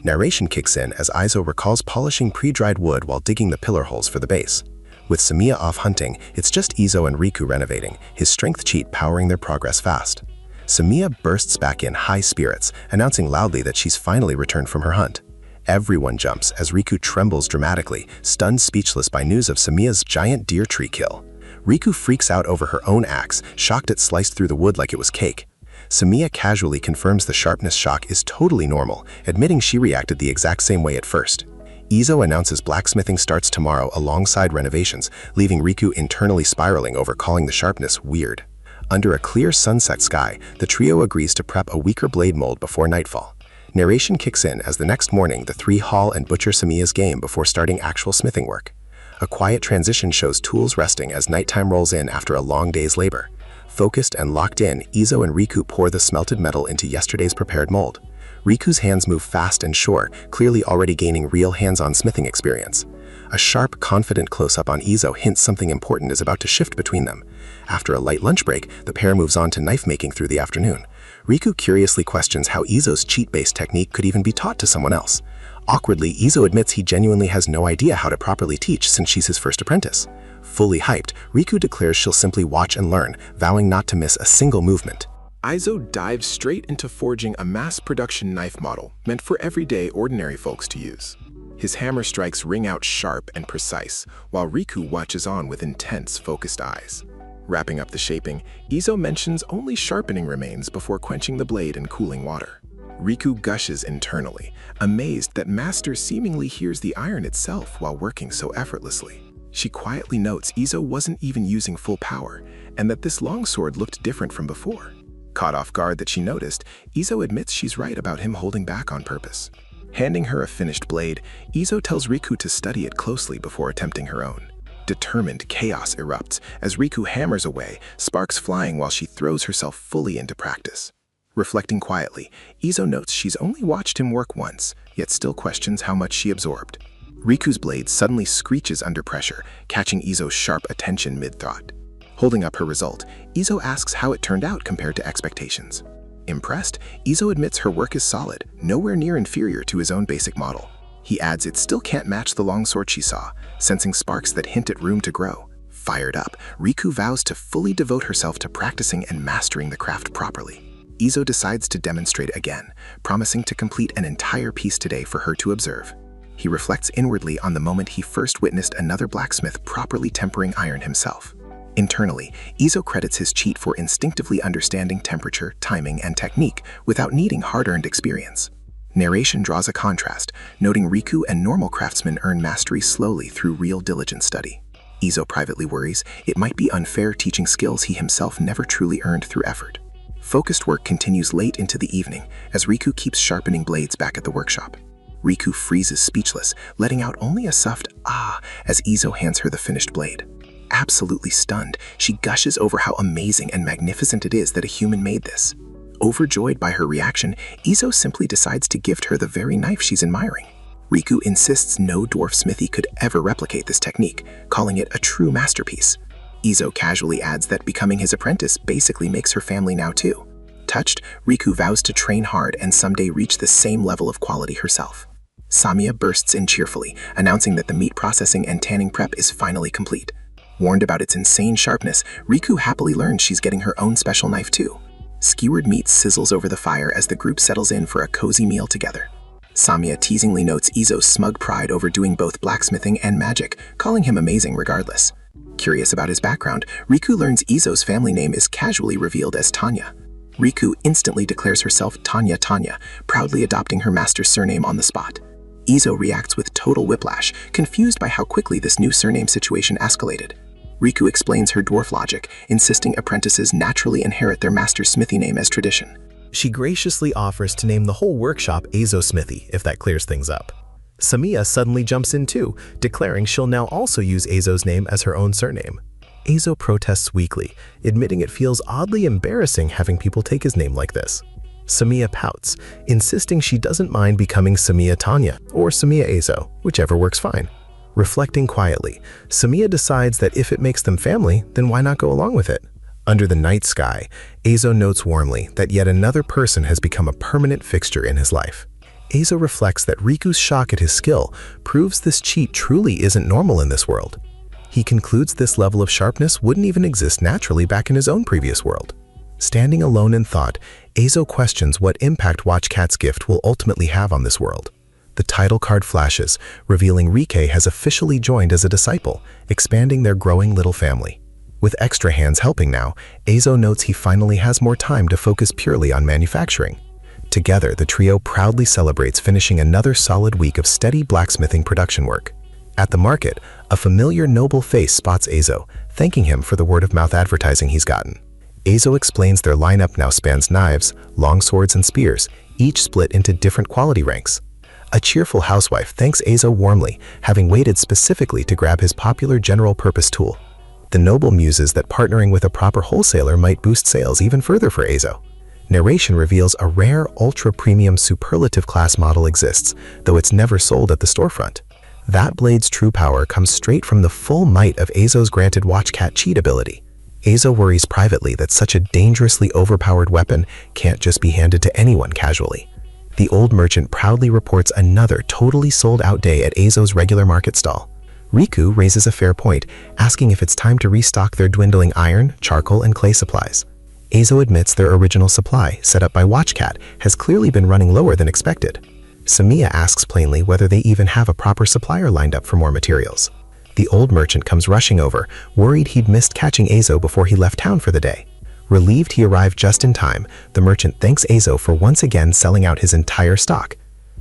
Narration kicks in as Aizo recalls polishing pre-dried wood while digging the pillar holes for the base. With Samiya off hunting, it's just Izo and Riku renovating, his strength cheat powering their progress fast. Samiya bursts back in high spirits, announcing loudly that she's finally returned from her hunt. Everyone jumps as Riku trembles dramatically, stunned speechless by news of Samiya's giant deer tree kill. Riku freaks out over her own axe, shocked it sliced through the wood like it was cake. Samiya casually confirms the sharpness shock is totally normal, admitting she reacted the exact same way at first. Izo announces blacksmithing starts tomorrow alongside renovations, leaving Riku internally spiraling over calling the sharpness weird. Under a clear sunset sky, the trio agrees to prep a weaker blade mold before nightfall. Narration kicks in as the next morning the three haul and butcher Samiya's game before starting actual smithing work. A quiet transition shows tools resting as nighttime rolls in after a long day's labor. Focused and locked in, Izo and Riku pour the smelted metal into yesterday's prepared mold. Riku's hands move fast and sure, clearly already gaining real hands-on smithing experience. A sharp, confident close-up on Izo hints something important is about to shift between them. After a light lunch break, the pair moves on to knife-making through the afternoon. Riku curiously questions how Izo's cheat-based technique could even be taught to someone else. Awkwardly, Izo admits he genuinely has no idea how to properly teach since she's his first apprentice. Fully hyped, Riku declares she'll simply watch and learn, vowing not to miss a single movement. Aizo dives straight into forging a mass-production knife model meant for everyday, ordinary folks to use. His hammer strikes ring out sharp and precise, while Riku watches on with intense, focused eyes. Wrapping up the shaping, Izo mentions only sharpening remains before quenching the blade in cooling water. Riku gushes internally, amazed that Master seemingly hears the iron itself while working so effortlessly. She quietly notes Izo wasn't even using full power, and that this longsword looked different from before. Caught off guard that she noticed, Izo admits she's right about him holding back on purpose. Handing her a finished blade, Izo tells Riku to study it closely before attempting her own. Determined, chaos erupts as Riku hammers away, sparks flying while she throws herself fully into practice. Reflecting quietly, Izo notes she's only watched him work once, yet still questions how much she absorbed. Riku's blade suddenly screeches under pressure, catching Izo's sharp attention mid-thought. Holding up her result, Izo asks how it turned out compared to expectations. Impressed, Izo admits her work is solid, nowhere near inferior to his own basic model. He adds it still can't match the longsword she saw, sensing sparks that hint at room to grow. Fired up, Riku vows to fully devote herself to practicing and mastering the craft properly. Izo decides to demonstrate again, promising to complete an entire piece today for her to observe. He reflects inwardly on the moment he first witnessed another blacksmith properly tempering iron himself. Internally, Izo credits his cheat for instinctively understanding temperature, timing, and technique without needing hard-earned experience. Narration draws a contrast, noting Riku and normal craftsmen earn mastery slowly through real diligent study. Izo privately worries it might be unfair teaching skills he himself never truly earned through effort. Focused work continues late into the evening as Riku keeps sharpening blades back at the workshop. Riku freezes speechless, letting out only a soft "ah" as Izo hands her the finished blade. Absolutely stunned, she gushes over how amazing and magnificent it is that a human made this. Overjoyed by her reaction, Izo simply decides to gift her the very knife she's admiring. Riku insists no dwarf smithy could ever replicate this technique, calling it a true masterpiece. Izo casually adds that becoming his apprentice basically makes her family now too. Touched, Riku vows to train hard and someday reach the same level of quality herself. Samiya bursts in cheerfully, announcing that the meat processing and tanning prep is finally complete. Warned about its insane sharpness, Riku happily learns she's getting her own special knife too. Skewered meat sizzles over the fire as the group settles in for a cozy meal together. Samiya teasingly notes Izo's smug pride over doing both blacksmithing and magic, calling him amazing regardless. Curious about his background, Riku learns Izo's family name is casually revealed as Tanya. Riku instantly declares herself Tanya Tanya, proudly adopting her master's surname on the spot. Izo reacts with total whiplash, confused by how quickly this new surname situation escalated. Riku explains her dwarf logic, insisting apprentices naturally inherit their master's smithy name as tradition. She graciously offers to name the whole workshop Eizo Smithy, if that clears things up. Samiya suddenly jumps in too, declaring she'll now also use Eizo's name as her own surname. Eizo protests weakly, admitting it feels oddly embarrassing having people take his name like this. Samiya pouts, insisting she doesn't mind becoming Samiya Tanya or Samiya Eizo, whichever works fine. Reflecting quietly, Samiya decides that if it makes them family, then why not go along with it? Under the night sky, Eizo notes warmly that yet another person has become a permanent fixture in his life. Eizo reflects that Riku's shock at his skill proves this cheat truly isn't normal in this world. He concludes this level of sharpness wouldn't even exist naturally back in his own previous world. Standing alone in thought, Eizo questions what impact Watchcat's gift will ultimately have on this world. The title card flashes, revealing Rike has officially joined as a disciple, expanding their growing little family. With extra hands helping now, Eizo notes he finally has more time to focus purely on manufacturing. Together, the trio proudly celebrates finishing another solid week of steady blacksmithing production work. At the market, a familiar noble face spots Eizo, thanking him for the word-of-mouth advertising he's gotten. Eizo explains their lineup now spans knives, long swords, and spears, each split into different quality ranks. A cheerful housewife thanks Eizo warmly, having waited specifically to grab his popular general-purpose tool. The noble muses that partnering with a proper wholesaler might boost sales even further for Eizo. Narration reveals a rare, ultra-premium superlative class model exists, though it's never sold at the storefront. That blade's true power comes straight from the full might of Eizo's granted Watchcat cheat ability. Eizo worries privately that such a dangerously overpowered weapon can't just be handed to anyone casually. The old merchant proudly reports another totally sold-out day at Eizo's regular market stall. Riku raises a fair point, asking if it's time to restock their dwindling iron, charcoal, and clay supplies. Eizo admits their original supply, set up by Watchcat, has clearly been running lower than expected. Samiya asks plainly whether they even have a proper supplier lined up for more materials. The old merchant comes rushing over, worried he'd missed catching Eizo before he left town for the day. Relieved he arrived just in time, the merchant thanks Eizo for once again selling out his entire stock.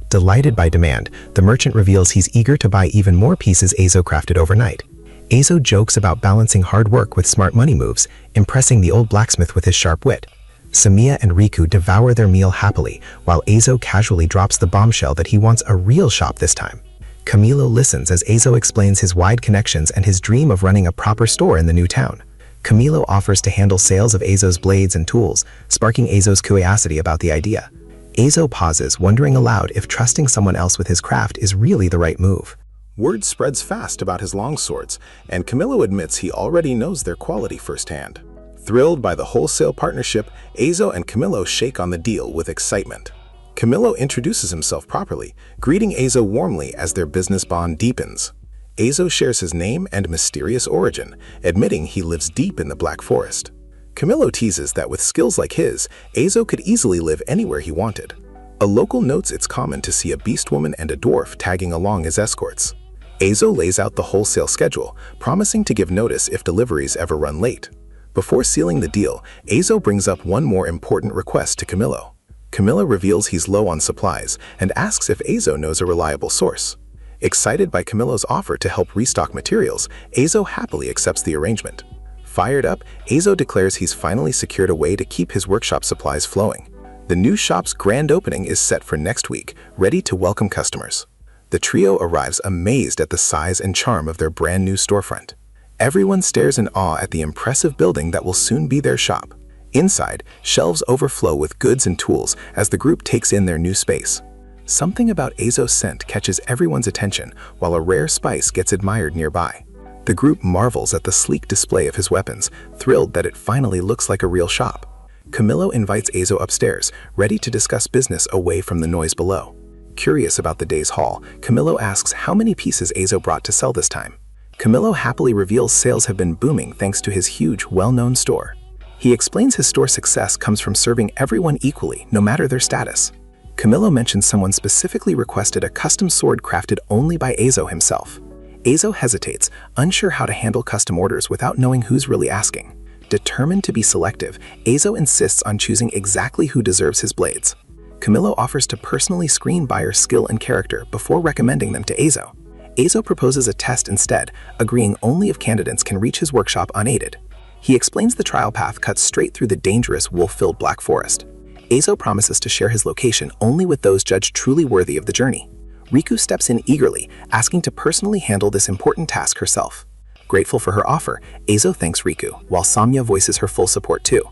Delighted by demand, the merchant reveals he's eager to buy even more pieces Eizo crafted overnight. Eizo jokes about balancing hard work with smart money moves, impressing the old blacksmith with his sharp wit. Samiya and Riku devour their meal happily, while Eizo casually drops the bombshell that he wants a real shop this time. Camilo listens as Eizo explains his wide connections and his dream of running a proper store in the new town. Camilo offers to handle sales of Eizo's blades and tools, sparking Eizo's curiosity about the idea. Eizo pauses, wondering aloud if trusting someone else with his craft is really the right move. Word spreads fast about his longswords, and Camilo admits he already knows their quality firsthand. Thrilled by the wholesale partnership, Eizo and Camilo shake on the deal with excitement. Camilo introduces himself properly, greeting Eizo warmly as their business bond deepens. Eizo shares his name and mysterious origin, admitting he lives deep in the Black Forest. Camilo teases that with skills like his, Eizo could easily live anywhere he wanted. A local notes it's common to see a beast woman and a dwarf tagging along as escorts. Eizo lays out the wholesale schedule, promising to give notice if deliveries ever run late. Before sealing the deal, Eizo brings up one more important request to Camilo. Camilo reveals he's low on supplies and asks if Eizo knows a reliable source. Excited by Camilo's offer to help restock materials, Eizo happily accepts the arrangement. Fired up, Eizo declares he's finally secured a way to keep his workshop supplies flowing. The new shop's grand opening is set for next week, ready to welcome customers. The trio arrives amazed at the size and charm of their brand new storefront. Everyone stares in awe at the impressive building that will soon be their shop. Inside, shelves overflow with goods and tools as the group takes in their new space. Something about Azo's scent catches everyone's attention, while a rare spice gets admired nearby. The group marvels at the sleek display of his weapons, thrilled that it finally looks like a real shop. Camillo invites Azo upstairs, ready to discuss business away from the noise below. Curious about the day's haul, Camillo asks how many pieces Azo brought to sell this time. Camillo happily reveals sales have been booming thanks to his huge, well-known store. He explains his store's success comes from serving everyone equally, no matter their status. Camillo mentions someone specifically requested a custom sword crafted only by Azo himself. Azo hesitates, unsure how to handle custom orders without knowing who's really asking. Determined to be selective, Azo insists on choosing exactly who deserves his blades. Camillo offers to personally screen buyers' skill and character before recommending them to Azo. Azo proposes a test instead, agreeing only if candidates can reach his workshop unaided. He explains the trial path cuts straight through the dangerous wolf-filled Black Forest. Azo promises to share his location only with those judged truly worthy of the journey. Riku steps in eagerly, asking to personally handle this important task herself. Grateful for her offer, Azo thanks Riku, while Samya voices her full support too.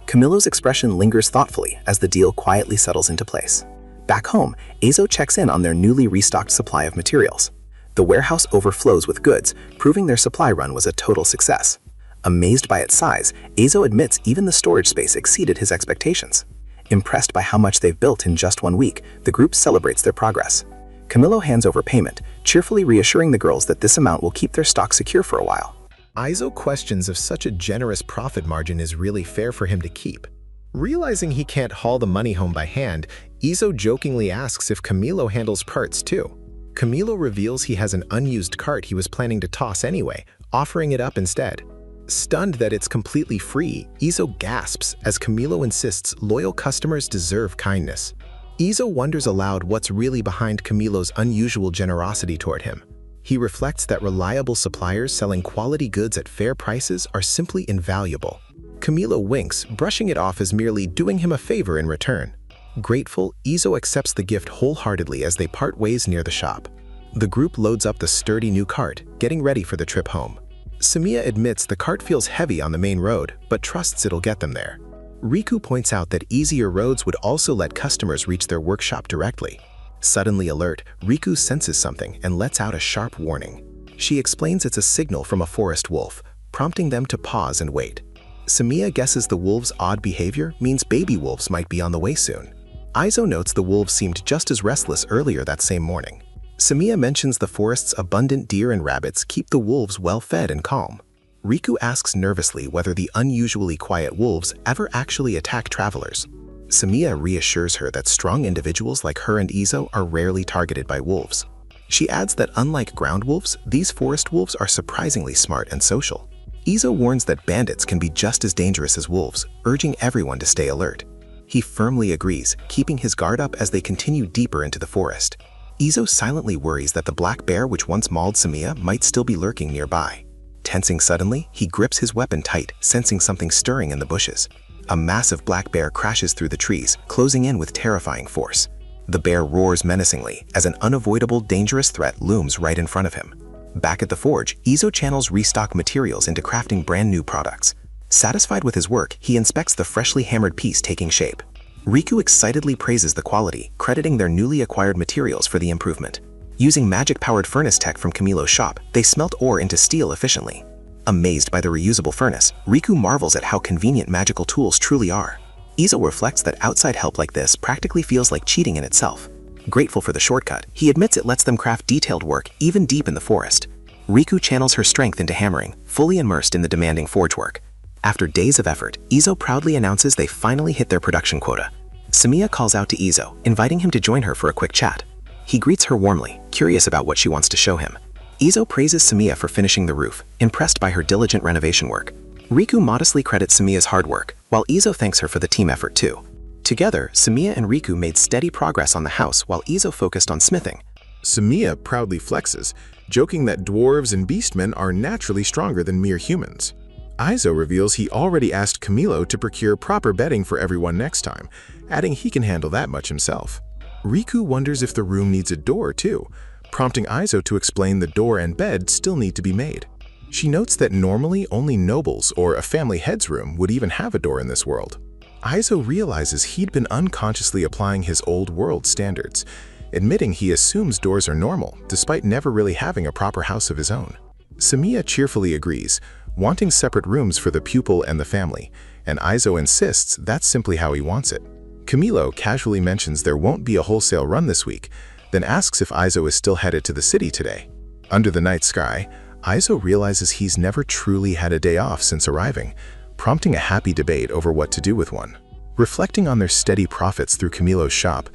Camillo's expression lingers thoughtfully as the deal quietly settles into place. Back home, Azo checks in on their newly restocked supply of materials. The warehouse overflows with goods, proving their supply run was a total success. Amazed by its size, Azo admits even the storage space exceeded his expectations. Impressed by how much they've built in just 1 week, the group celebrates their progress. Camillo hands over payment, cheerfully reassuring the girls that this amount will keep their stock secure for a while. Azo questions if such a generous profit margin is really fair for him to keep. Realizing he can't haul the money home by hand, Azo jokingly asks if Camilo handles parts too. Camilo reveals he has an unused cart he was planning to toss anyway, offering it up instead. Stunned that it's completely free, Azo gasps as Camilo insists loyal customers deserve kindness. Azo wonders aloud what's really behind Camilo's unusual generosity toward him. He reflects that reliable suppliers selling quality goods at fair prices are simply invaluable. Camilo winks, brushing it off as merely doing him a favor in return. Grateful, Azo accepts the gift wholeheartedly as they part ways near the shop. The group loads up the sturdy new cart, getting ready for the trip home. Samia admits the cart feels heavy on the main road, but trusts it'll get them there. Riku points out that easier roads would also let customers reach their workshop directly. Suddenly alert, Riku senses something and lets out a sharp warning. She explains it's a signal from a forest wolf, prompting them to pause and wait. Samia guesses the wolves' odd behavior means baby wolves might be on the way soon. Azo notes the wolves seemed just as restless earlier that same morning. Samia mentions the forest's abundant deer and rabbits keep the wolves well-fed and calm. Riku asks nervously whether the unusually quiet wolves ever actually attack travelers. Samia reassures her that strong individuals like her and Azo are rarely targeted by wolves. She adds that unlike ground wolves, these forest wolves are surprisingly smart and social. Azo warns that bandits can be just as dangerous as wolves, urging everyone to stay alert. He firmly agrees, keeping his guard up as they continue deeper into the forest. Azo silently worries that the black bear which once mauled Samia might still be lurking nearby. Tensing suddenly, he grips his weapon tight, sensing something stirring in the bushes. A massive black bear crashes through the trees, closing in with terrifying force. The bear roars menacingly as an unavoidable, dangerous threat looms right in front of him. Back at the forge, Azo channels restock materials into crafting brand new products. Satisfied with his work, he inspects the freshly hammered piece taking shape. Riku excitedly praises the quality, crediting their newly acquired materials for the improvement. Using magic-powered furnace tech from Camilo's shop, they smelt ore into steel efficiently. Amazed by the reusable furnace, Riku marvels at how convenient magical tools truly are. Azo reflects that outside help like this practically feels like cheating in itself. Grateful for the shortcut, he admits it lets them craft detailed work even deep in the forest. Riku channels her strength into hammering, fully immersed in the demanding forge work. After days of effort, Azo proudly announces they finally hit their production quota. Samia calls out to Azo, inviting him to join her for a quick chat. He greets her warmly, curious about what she wants to show him. Azo praises Samia for finishing the roof, impressed by her diligent renovation work. Riku modestly credits Samia's hard work, while Azo thanks her for the team effort too. Together, Samia and Riku made steady progress on the house while Azo focused on smithing. Samia proudly flexes, joking that dwarves and beastmen are naturally stronger than mere humans. Aizo reveals he already asked Camilo to procure proper bedding for everyone next time, adding he can handle that much himself. Riku wonders if the room needs a door too, prompting Aizo to explain the door and bed still need to be made. She notes that normally only nobles or a family head's room would even have a door in this world. Aizo realizes he'd been unconsciously applying his old world standards, admitting he assumes doors are normal despite never really having a proper house of his own. Samiya cheerfully agrees, wanting separate rooms for the pupil and the family, and Aizo insists that's simply how he wants it. Camilo casually mentions there won't be a wholesale run this week, then asks if Aizo is still headed to the city today. Under the night sky, Aizo realizes he's never truly had a day off since arriving, prompting a happy debate over what to do with one. Reflecting on their steady profits through Camilo's shop,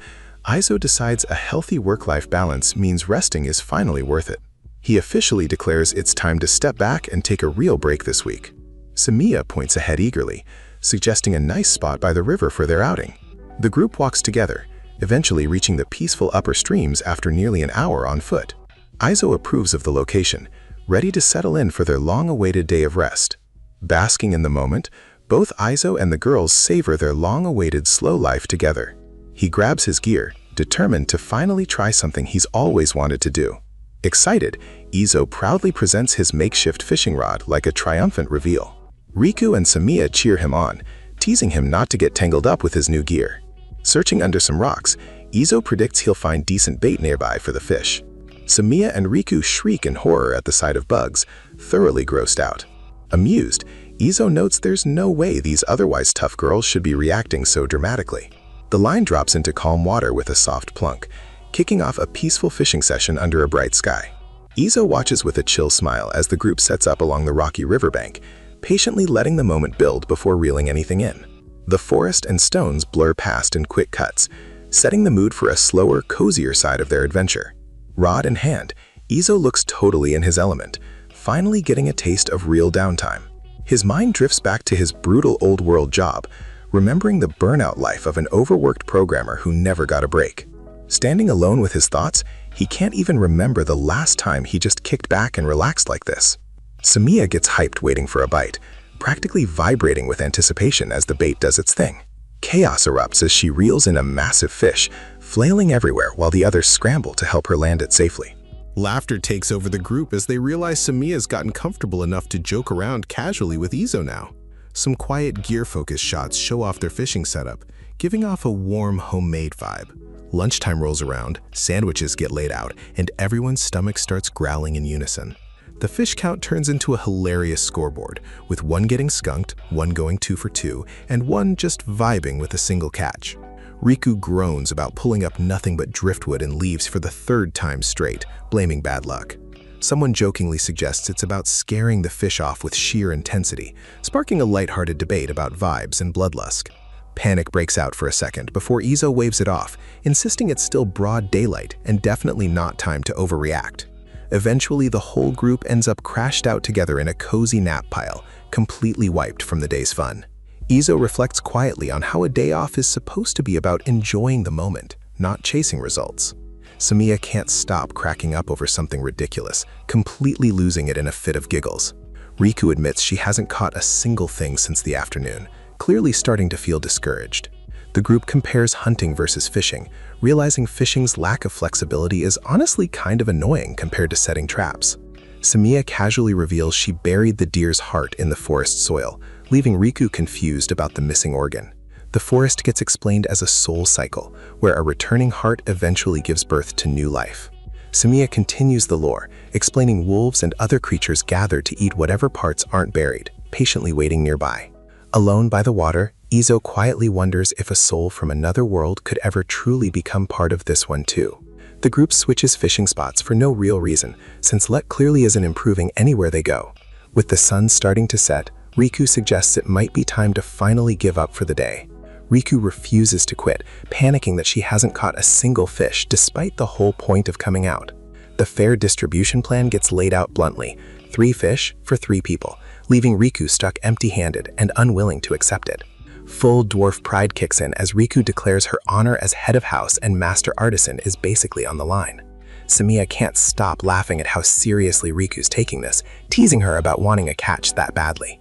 Aizo decides a healthy work-life balance means resting is finally worth it. He officially declares it's time to step back and take a real break this week. Samiya points ahead eagerly, suggesting a nice spot by the river for their outing. The group walks together, eventually reaching the peaceful upper streams after nearly an hour on foot. Aizo approves of the location, ready to settle in for their long-awaited day of rest. Basking in the moment, both Aizo and the girls savor their long-awaited slow life together. He grabs his gear, determined to finally try something he's always wanted to do. Excited, Aizo proudly presents his makeshift fishing rod like a triumphant reveal. Riku and Samiya cheer him on, teasing him not to get tangled up with his new gear. Searching under some rocks, Aizo predicts he'll find decent bait nearby for the fish. Samiya and Riku shriek in horror at the sight of bugs, thoroughly grossed out. Amused, Aizo notes there's no way these otherwise tough girls should be reacting so dramatically. The line drops into calm water with a soft plunk, kicking off a peaceful fishing session under a bright sky. Aizo watches with a chill smile as the group sets up along the rocky riverbank, patiently letting the moment build before reeling anything in. The forest and stones blur past in quick cuts, setting the mood for a slower, cozier side of their adventure. Rod in hand, Aizo looks totally in his element, finally getting a taste of real downtime. His mind drifts back to his brutal old-world job, remembering the burnout life of an overworked programmer who never got a break. Standing alone with his thoughts, he can't even remember the last time he just kicked back and relaxed like this. Samiya gets hyped waiting for a bite, practically vibrating with anticipation as the bait does its thing. Chaos erupts as she reels in a massive fish, flailing everywhere while the others scramble to help her land it safely. Laughter takes over the group as they realize Samiya's gotten comfortable enough to joke around casually with Aizo now. Some quiet gear-focused shots show off their fishing setup, giving off a warm, homemade vibe. Lunchtime rolls around, sandwiches get laid out, and everyone's stomach starts growling in unison. The fish count turns into a hilarious scoreboard, with one getting skunked, one going 2 for 2, and one just vibing with a single catch. Riku groans about pulling up nothing but driftwood and leaves for the 3rd time straight, blaming bad luck. Someone jokingly suggests it's about scaring the fish off with sheer intensity, sparking a lighthearted debate about vibes and bloodlust. Panic breaks out for a second before Aizo waves it off, insisting it's still broad daylight and definitely not time to overreact. Eventually, the whole group ends up crashed out together in a cozy nap pile, completely wiped from the day's fun. Aizo reflects quietly on how a day off is supposed to be about enjoying the moment, not chasing results. Samiya can't stop cracking up over something ridiculous, completely losing it in a fit of giggles. Riku admits she hasn't caught a single thing since the afternoon, clearly starting to feel discouraged. The group compares hunting versus fishing, realizing fishing's lack of flexibility is honestly kind of annoying compared to setting traps. Samiya casually reveals she buried the deer's heart in the forest soil, leaving Riku confused about the missing organ. The forest gets explained as a soul cycle, where a returning heart eventually gives birth to new life. Samiya continues the lore, explaining wolves and other creatures gather to eat whatever parts aren't buried, patiently waiting nearby. Alone by the water, Aizo quietly wonders if a soul from another world could ever truly become part of this one too. The group switches fishing spots for no real reason, since luck clearly isn't improving anywhere they go. With the sun starting to set, Riku suggests it might be time to finally give up for the day. Riku refuses to quit, panicking that she hasn't caught a single fish despite the whole point of coming out. The fair distribution plan gets laid out bluntly: 3 fish for 3 people, leaving Riku stuck empty-handed and unwilling to accept it. Full dwarf pride kicks in as Riku declares her honor as head of house and master artisan is basically on the line. Samiya can't stop laughing at how seriously Riku's taking this, teasing her about wanting a catch that badly.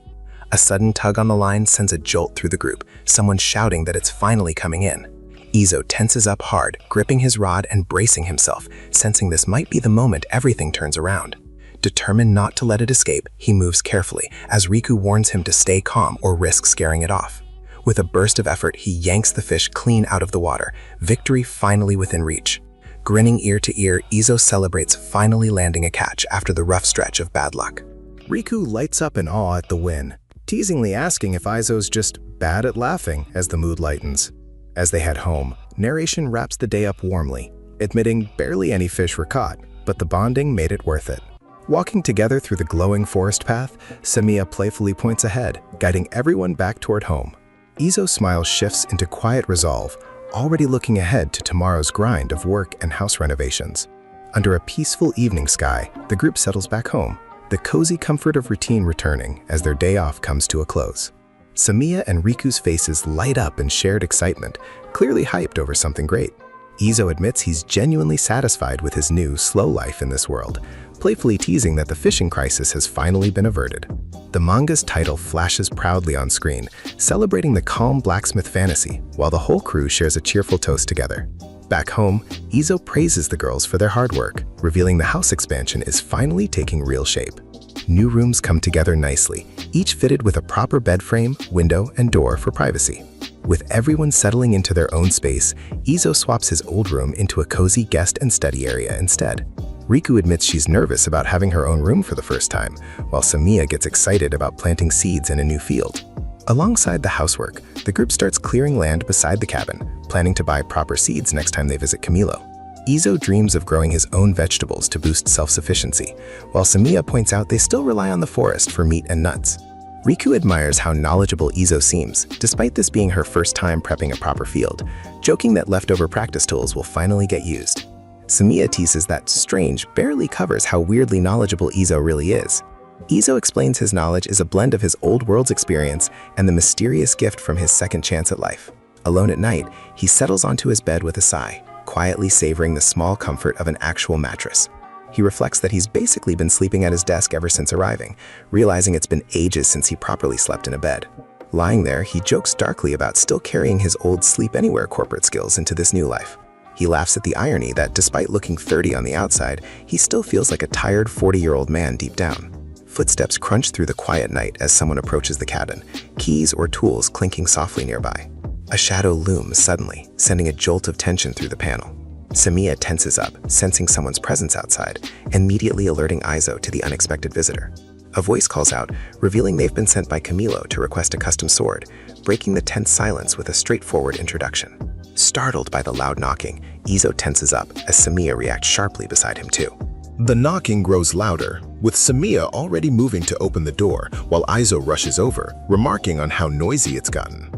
A sudden tug on the line sends a jolt through the group, someone shouting that it's finally coming in. Izo tenses up hard, gripping his rod and bracing himself, sensing this might be the moment everything turns around. Determined not to let it escape, he moves carefully, as Riku warns him to stay calm or risk scaring it off. With a burst of effort, he yanks the fish clean out of the water, victory finally within reach. Grinning ear to ear, Izo celebrates finally landing a catch after the rough stretch of bad luck. Riku lights up in awe at the win, teasingly asking if Izo's just bad at laughing as the mood lightens. As they head home, narration wraps the day up warmly, admitting barely any fish were caught, but the bonding made it worth it. Walking together through the glowing forest path, Samiya playfully points ahead, guiding everyone back toward home. Izo's smile shifts into quiet resolve, already looking ahead to tomorrow's grind of work and house renovations. Under a peaceful evening sky, the group settles back home, the cozy comfort of routine returning as their day off comes to a close. Samiya and Riku's faces light up in shared excitement, clearly hyped over something great. Izo admits he's genuinely satisfied with his new, slow life in this world, playfully teasing that the fishing crisis has finally been averted. The manga's title flashes proudly on screen, celebrating the calm blacksmith fantasy, while the whole crew shares a cheerful toast together. Back home, Izo praises the girls for their hard work, revealing the house expansion is finally taking real shape. New rooms come together nicely, each fitted with a proper bed frame, window, and door for privacy. With everyone settling into their own space, Izo swaps his old room into a cozy guest and study area instead. Riku admits she's nervous about having her own room for the first time, while Samiya gets excited about planting seeds in a new field. Alongside the housework, the group starts clearing land beside the cabin, planning to buy proper seeds next time they visit Camilo. Izo dreams of growing his own vegetables to boost self-sufficiency, while Samiya points out they still rely on the forest for meat and nuts. Riku admires how knowledgeable Izo seems, despite this being her first time prepping a proper field, joking that leftover practice tools will finally get used. Samiya teases that Strange barely covers how weirdly knowledgeable Izo really is. Izo explains his knowledge is a blend of his old world's experience and the mysterious gift from his second chance at life. Alone at night, he settles onto his bed with a sigh, quietly savoring the small comfort of an actual mattress. He reflects that he's basically been sleeping at his desk ever since arriving, realizing it's been ages since he properly slept in a bed. Lying there, he jokes darkly about still carrying his old sleep anywhere corporate skills into this new life. He laughs at the irony that despite looking 30 on the outside, he still feels like a tired 40-year-old man deep down. Footsteps crunch through the quiet night as someone approaches the cabin, keys or tools clinking softly nearby. A shadow looms suddenly, sending a jolt of tension through the panel. Samiya tenses up, sensing someone's presence outside, immediately alerting Izo to the unexpected visitor. A voice calls out, revealing they've been sent by Camilo to request a custom sword, breaking the tense silence with a straightforward introduction. Startled by the loud knocking, Izo tenses up as Samiya reacts sharply beside him too. The knocking grows louder, with Samiya already moving to open the door while Izo rushes over, remarking on how noisy it's gotten.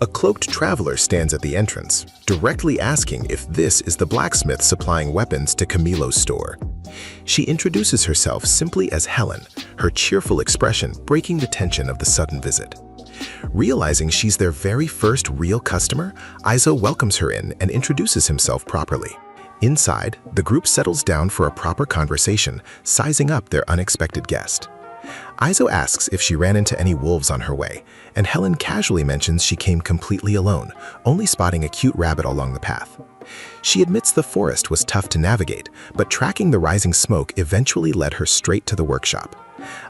A cloaked traveler stands at the entrance, directly asking if this is the blacksmith supplying weapons to Camilo's store. She introduces herself simply as Helen, her cheerful expression breaking the tension of the sudden visit. Realizing she's their very first real customer, Izo welcomes her in and introduces himself properly. Inside, the group settles down for a proper conversation, sizing up their unexpected guest. Izo asks if she ran into any wolves on her way, and Helen casually mentions she came completely alone, only spotting a cute rabbit along the path. She admits the forest was tough to navigate, but tracking the rising smoke eventually led her straight to the workshop.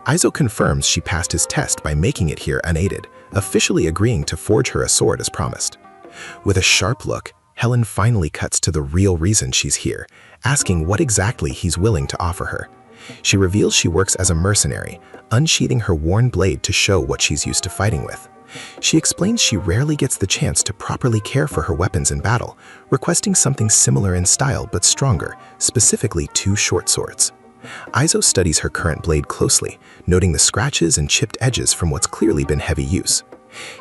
Izo confirms she passed his test by making it here unaided, officially agreeing to forge her a sword as promised. With a sharp look, Helen finally cuts to the real reason she's here, asking what exactly he's willing to offer her. She reveals she works as a mercenary, unsheathing her worn blade to show what she's used to fighting with. She explains she rarely gets the chance to properly care for her weapons in battle, requesting something similar in style but stronger, specifically 2 short swords. Izo studies her current blade closely, noting the scratches and chipped edges from what's clearly been heavy use.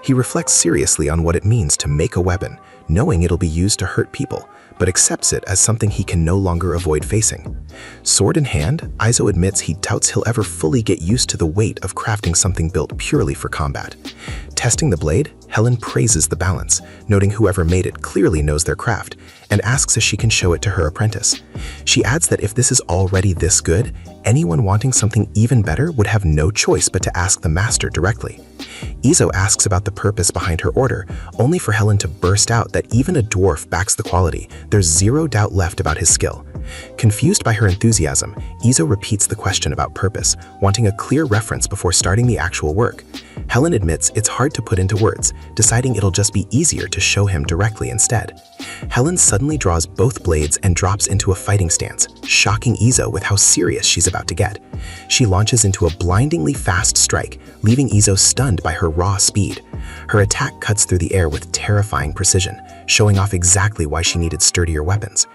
He reflects seriously on what it means to make a weapon, knowing it'll be used to hurt people, but accepts it as something he can no longer avoid facing. Sword in hand, Izo admits he doubts he'll ever fully get used to the weight of crafting something built purely for combat. Testing the blade, Helen praises the balance, noting whoever made it clearly knows their craft, and asks if she can show it to her apprentice. She adds that if this is already this good, Anyone wanting something even better would have no choice but to ask the master directly. Izo asks about the purpose behind her order, only for Helen to burst out that even a dwarf backs the quality. There's zero doubt left about his skill. Confused by her enthusiasm, Izo repeats the question about purpose, wanting a clear reference before starting the actual work. Helen admits it's hard to put into words, deciding it'll just be easier to show him directly instead. Helen suddenly draws both blades and drops into a fighting stance, shocking Izo with how serious she's about to get. She launches into a blindingly fast strike, leaving Izo stunned by her raw speed. Her attack cuts through the air with terrifying precision, showing off exactly why she needed sturdier weapons.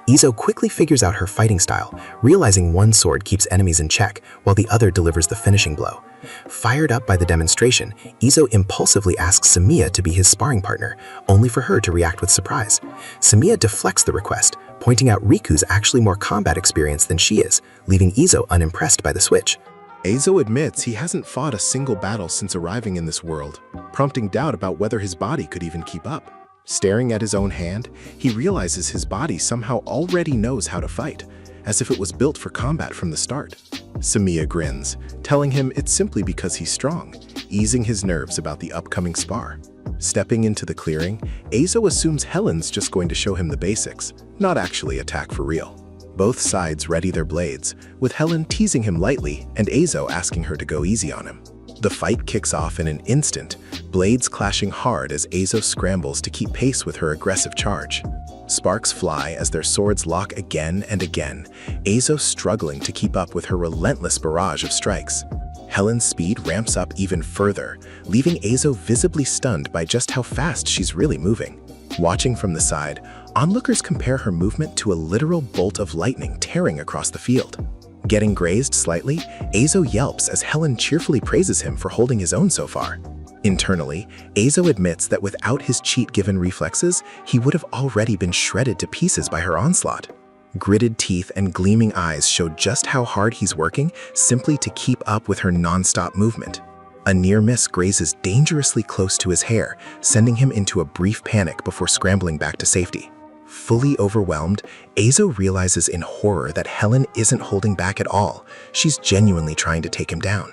Izo quickly figures out her fighting style, realizing one sword keeps enemies in check while the other delivers the finishing blow. Fired up by the demonstration, Izo impulsively asks Samiya to be his sparring partner, only for her to react with surprise. Samiya deflects the request, pointing out Riku's actually more combat experience than she is, leaving Izo unimpressed by the switch. Eizo admits he hasn't fought a single battle since arriving in this world, prompting doubt about whether his body could even keep up. Staring at his own hand, he realizes his body somehow already knows how to fight, as if it was built for combat from the start. Samiya grins, telling him it's simply because he's strong, easing his nerves about the upcoming spar. Stepping into the clearing, Eizo assumes Helen's just going to show him the basics, not actually attack for real. Both sides ready their blades, with Helen teasing him lightly and Eizo asking her to go easy on him. The fight kicks off in an instant, blades clashing hard as Eizo scrambles to keep pace with her aggressive charge. Sparks fly as their swords lock again and again, Eizo struggling to keep up with her relentless barrage of strikes. Helen's speed ramps up even further, leaving Eizo visibly stunned by just how fast she's really moving. Watching from the side, onlookers compare her movement to a literal bolt of lightning tearing across the field. Getting grazed slightly, Eizo yelps as Helen cheerfully praises him for holding his own so far. Internally, Eizo admits that without his cheat-given reflexes, he would have already been shredded to pieces by her onslaught. Gritted teeth and gleaming eyes show just how hard he's working simply to keep up with her non-stop movement. A near miss grazes dangerously close to his hair, sending him into a brief panic before scrambling back to safety. Fully overwhelmed, Eizo realizes in horror that Helen isn't holding back at all. She's genuinely trying to take him down.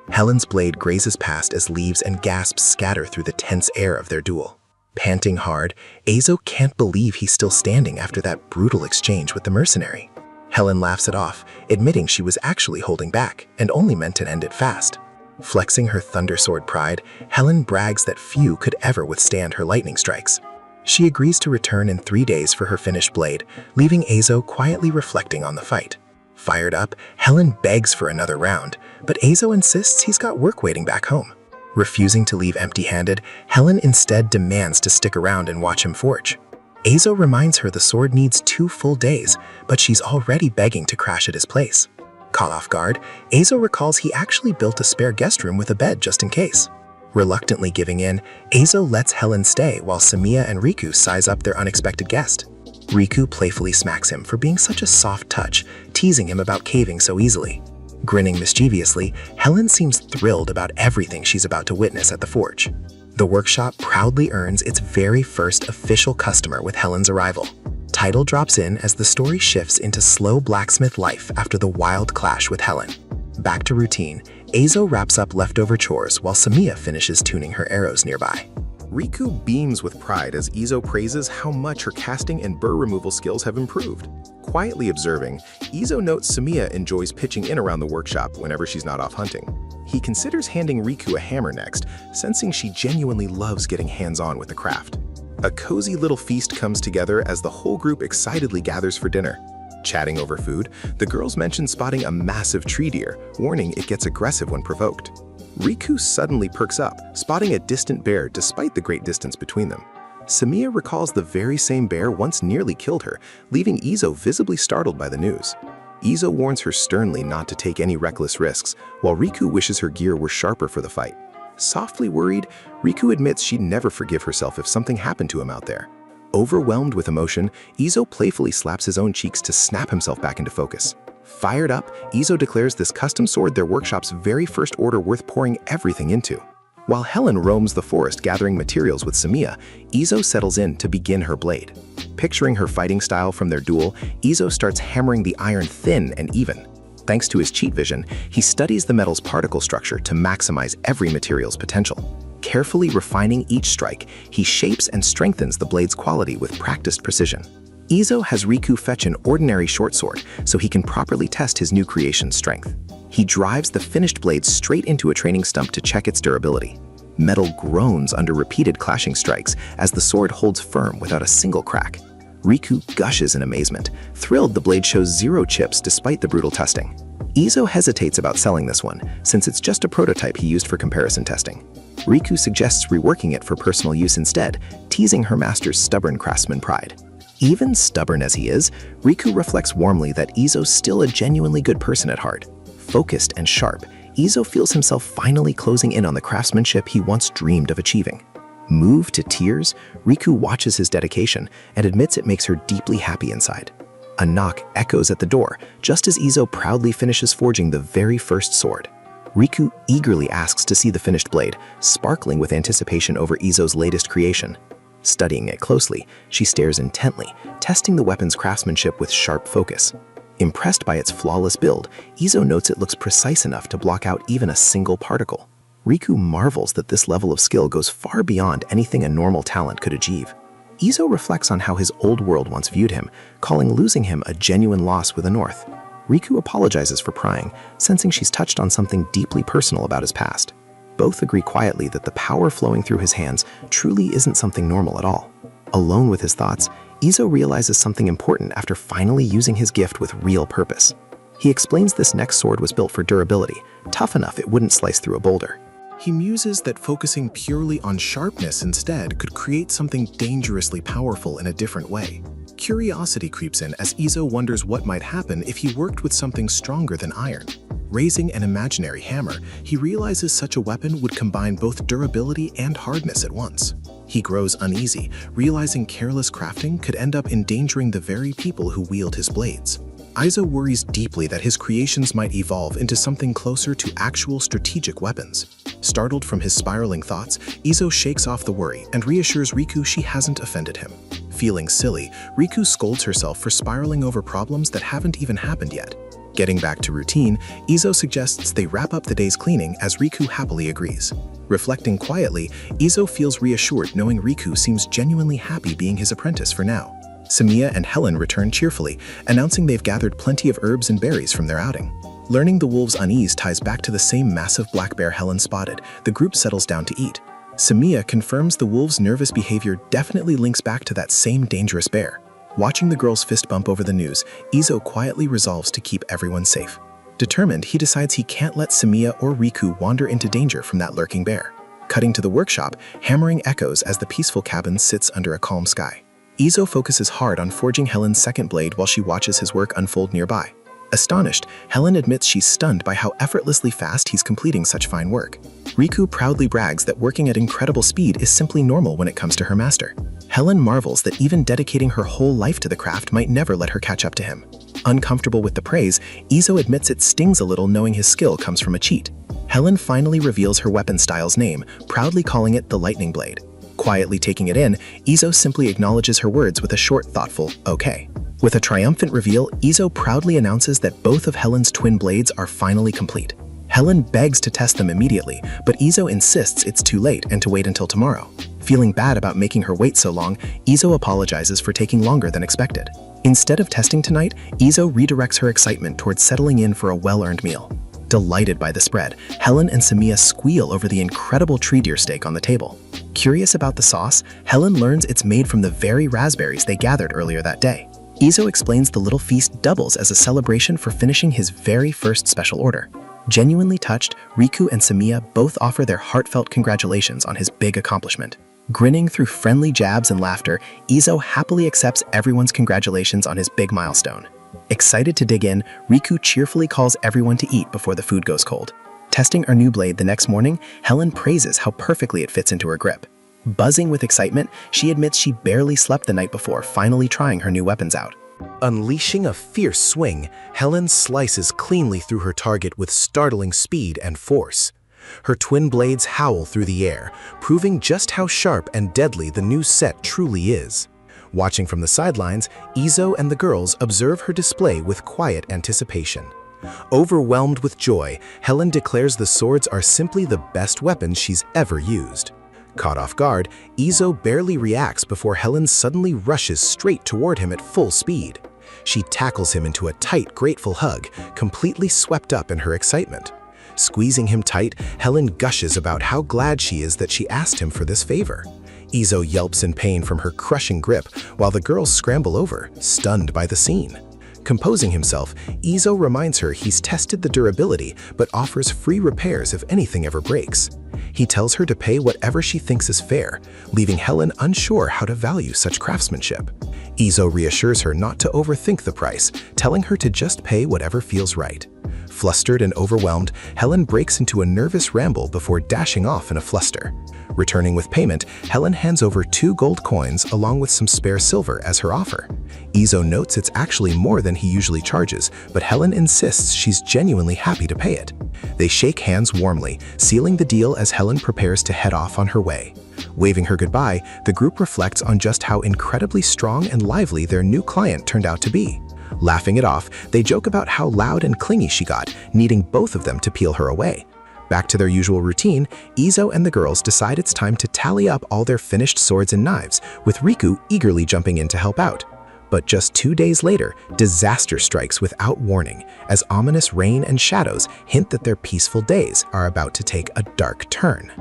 Helen's blade grazes past as leaves and gasps scatter through the tense air of their duel. Panting hard, Eizo can't believe he's still standing after that brutal exchange with the mercenary. Helen laughs it off, admitting she was actually holding back and only meant to end it fast. Flexing her thunder sword pride, Helen brags that few could ever withstand her lightning strikes. She agrees to return in 3 days for her finished blade, leaving Eizo quietly reflecting on the fight. Fired up, Helen begs for another round, but Eizo insists he's got work waiting back home. Refusing to leave empty-handed, Helen instead demands to stick around and watch him forge. Eizo reminds her the sword needs 2 full days, but she's already begging to crash at his place. Caught off guard, Eizo recalls he actually built a spare guest room with a bed just in case. Reluctantly giving in, Eizo lets Helen stay while Samiya and Riku size up their unexpected guest. Riku playfully smacks him for being such a soft touch, teasing him about caving so easily. Grinning mischievously, Helen seems thrilled about everything she's about to witness at the forge. The workshop proudly earns its very first official customer with Helen's arrival. Title drops in as the story shifts into slow blacksmith life after the wild clash with Helen. Back to routine, Eizo wraps up leftover chores while Samiya finishes tuning her arrows nearby. Riku beams with pride as Eizo praises how much her casting and burr removal skills have improved. Quietly observing, Eizo notes Samiya enjoys pitching in around the workshop whenever she's not off hunting. He considers handing Riku a hammer next, sensing she genuinely loves getting hands-on with the craft. A cozy little feast comes together as the whole group excitedly gathers for dinner. Chatting over food, the girls mention spotting a massive tree deer, warning it gets aggressive when provoked. Riku suddenly perks up, spotting a distant bear despite the great distance between them. Samiya recalls the very same bear once nearly killed her, leaving Eizo visibly startled by the news. Eizo warns her sternly not to take any reckless risks, while Riku wishes her gear were sharper for the fight. Softly worried, Riku admits she'd never forgive herself if something happened to him out there. Overwhelmed with emotion, Eizo playfully slaps his own cheeks to snap himself back into focus. Fired up, Eizo declares this custom sword their workshop's very first order worth pouring everything into. While Helen roams the forest gathering materials with Samiya, Eizo settles in to begin her blade. Picturing her fighting style from their duel, Eizo starts hammering the iron thin and even. Thanks to his cheat vision, he studies the metal's particle structure to maximize every material's potential. Carefully refining each strike, he shapes and strengthens the blade's quality with practiced precision. Izo has Riku fetch an ordinary short sword so he can properly test his new creation's strength. He drives the finished blade straight into a training stump to check its durability. Metal groans under repeated clashing strikes as the sword holds firm without a single crack. Riku gushes in amazement. Thrilled, the blade shows 0 chips despite the brutal testing. Izo hesitates about selling this one, since it's just a prototype he used for comparison testing. Riku suggests reworking it for personal use instead, teasing her master's stubborn craftsman pride. Even stubborn as he is, Riku reflects warmly that Izo's still a genuinely good person at heart. Focused and sharp, Izo feels himself finally closing in on the craftsmanship he once dreamed of achieving. Moved to tears, Riku watches his dedication and admits it makes her deeply happy inside. A knock echoes at the door, just as Izo proudly finishes forging the very first sword. Riku eagerly asks to see the finished blade, sparkling with anticipation over Izo's latest creation. Studying it closely, she stares intently, testing the weapon's craftsmanship with sharp focus. Impressed by its flawless build, Izo notes it looks precise enough to block out even a single particle. Riku marvels that this level of skill goes far beyond anything a normal talent could achieve. Izo reflects on how his old world once viewed him, calling losing him a genuine loss with the North. Riku apologizes for prying, sensing she's touched on something deeply personal about his past. Both agree quietly that the power flowing through his hands truly isn't something normal at all. Alone with his thoughts, Izo realizes something important after finally using his gift with real purpose. He explains this next sword was built for durability, tough enough it wouldn't slice through a boulder. He muses that focusing purely on sharpness instead could create something dangerously powerful in a different way. Curiosity creeps in as Izo wonders what might happen if he worked with something stronger than iron. Raising an imaginary hammer, he realizes such a weapon would combine both durability and hardness at once. He grows uneasy, realizing careless crafting could end up endangering the very people who wield his blades. Izo worries deeply that his creations might evolve into something closer to actual strategic weapons. Startled from his spiraling thoughts, Izo shakes off the worry and reassures Riku she hasn't offended him. Feeling silly, Riku scolds herself for spiraling over problems that haven't even happened yet. Getting back to routine, Izo suggests they wrap up the day's cleaning as Riku happily agrees. Reflecting quietly, Izo feels reassured knowing Riku seems genuinely happy being his apprentice for now. Samiya and Helen return cheerfully, announcing they've gathered plenty of herbs and berries from their outing. Learning the wolves' unease ties back to the same massive black bear Helen spotted, the group settles down to eat. Samiya confirms the wolves' nervous behavior definitely links back to that same dangerous bear. Watching the girls fist bump over the news, Izo quietly resolves to keep everyone safe. Determined, he decides he can't let Samiya or Riku wander into danger from that lurking bear. Cutting to the workshop, hammering echoes as the peaceful cabin sits under a calm sky. Izo focuses hard on forging Helen's second blade while she watches his work unfold nearby. Astonished, Helen admits she's stunned by how effortlessly fast he's completing such fine work. Riku proudly brags that working at incredible speed is simply normal when it comes to her master. Helen marvels that even dedicating her whole life to the craft might never let her catch up to him. Uncomfortable with the praise, Izo admits it stings a little knowing his skill comes from a cheat. Helen finally reveals her weapon style's name, proudly calling it the Lightning Blade. Quietly taking it in, Izo simply acknowledges her words with a short, thoughtful, okay. With a triumphant reveal, Izo proudly announces that both of Helen's twin blades are finally complete. Helen begs to test them immediately, but Izo insists it's too late and to wait until tomorrow. Feeling bad about making her wait so long, Izo apologizes for taking longer than expected. Instead of testing tonight, Izo redirects her excitement towards settling in for a well-earned meal. Delighted by the spread, Helen and Samiya squeal over the incredible tree deer steak on the table. Curious about the sauce, Helen learns it's made from the very raspberries they gathered earlier that day. Izo explains the little feast doubles as a celebration for finishing his very first special order. Genuinely touched, Riku and Samiya both offer their heartfelt congratulations on his big accomplishment. Grinning through friendly jabs and laughter, Izo happily accepts everyone's congratulations on his big milestone. Excited to dig in, Riku cheerfully calls everyone to eat before the food goes cold. Testing her new blade the next morning, Helen praises how perfectly it fits into her grip. Buzzing with excitement, she admits she barely slept the night before finally trying her new weapons out. Unleashing a fierce swing, Helen slices cleanly through her target with startling speed and force. Her twin blades howl through the air, proving just how sharp and deadly the new set truly is. Watching from the sidelines, Izo and the girls observe her display with quiet anticipation. Overwhelmed with joy, Helen declares the swords are simply the best weapons she's ever used. Caught off guard, Izo barely reacts before Helen suddenly rushes straight toward him at full speed. She tackles him into a tight, grateful hug, completely swept up in her excitement. Squeezing him tight, Helen gushes about how glad she is that she asked him for this favor. Izo yelps in pain from her crushing grip, while the girls scramble over, stunned by the scene. Composing himself, Izo reminds her he's tested the durability but offers free repairs if anything ever breaks. He tells her to pay whatever she thinks is fair, leaving Helen unsure how to value such craftsmanship. Izo reassures her not to overthink the price, telling her to just pay whatever feels right. Flustered and overwhelmed, Helen breaks into a nervous ramble before dashing off in a fluster. Returning with payment, Helen hands over 2 gold coins along with some spare silver as her offer. Izo notes it's actually more than he usually charges, but Helen insists she's genuinely happy to pay it. They shake hands warmly, sealing the deal as Helen prepares to head off on her way. Waving her goodbye, the group reflects on just how incredibly strong and lively their new client turned out to be. Laughing it off, they joke about how loud and clingy she got, needing both of them to peel her away. Back to their usual routine, Izo and the girls decide it's time to tally up all their finished swords and knives, with Riku eagerly jumping in to help out. But just 2 days later, disaster strikes without warning, as ominous rain and shadows hint that their peaceful days are about to take a dark turn.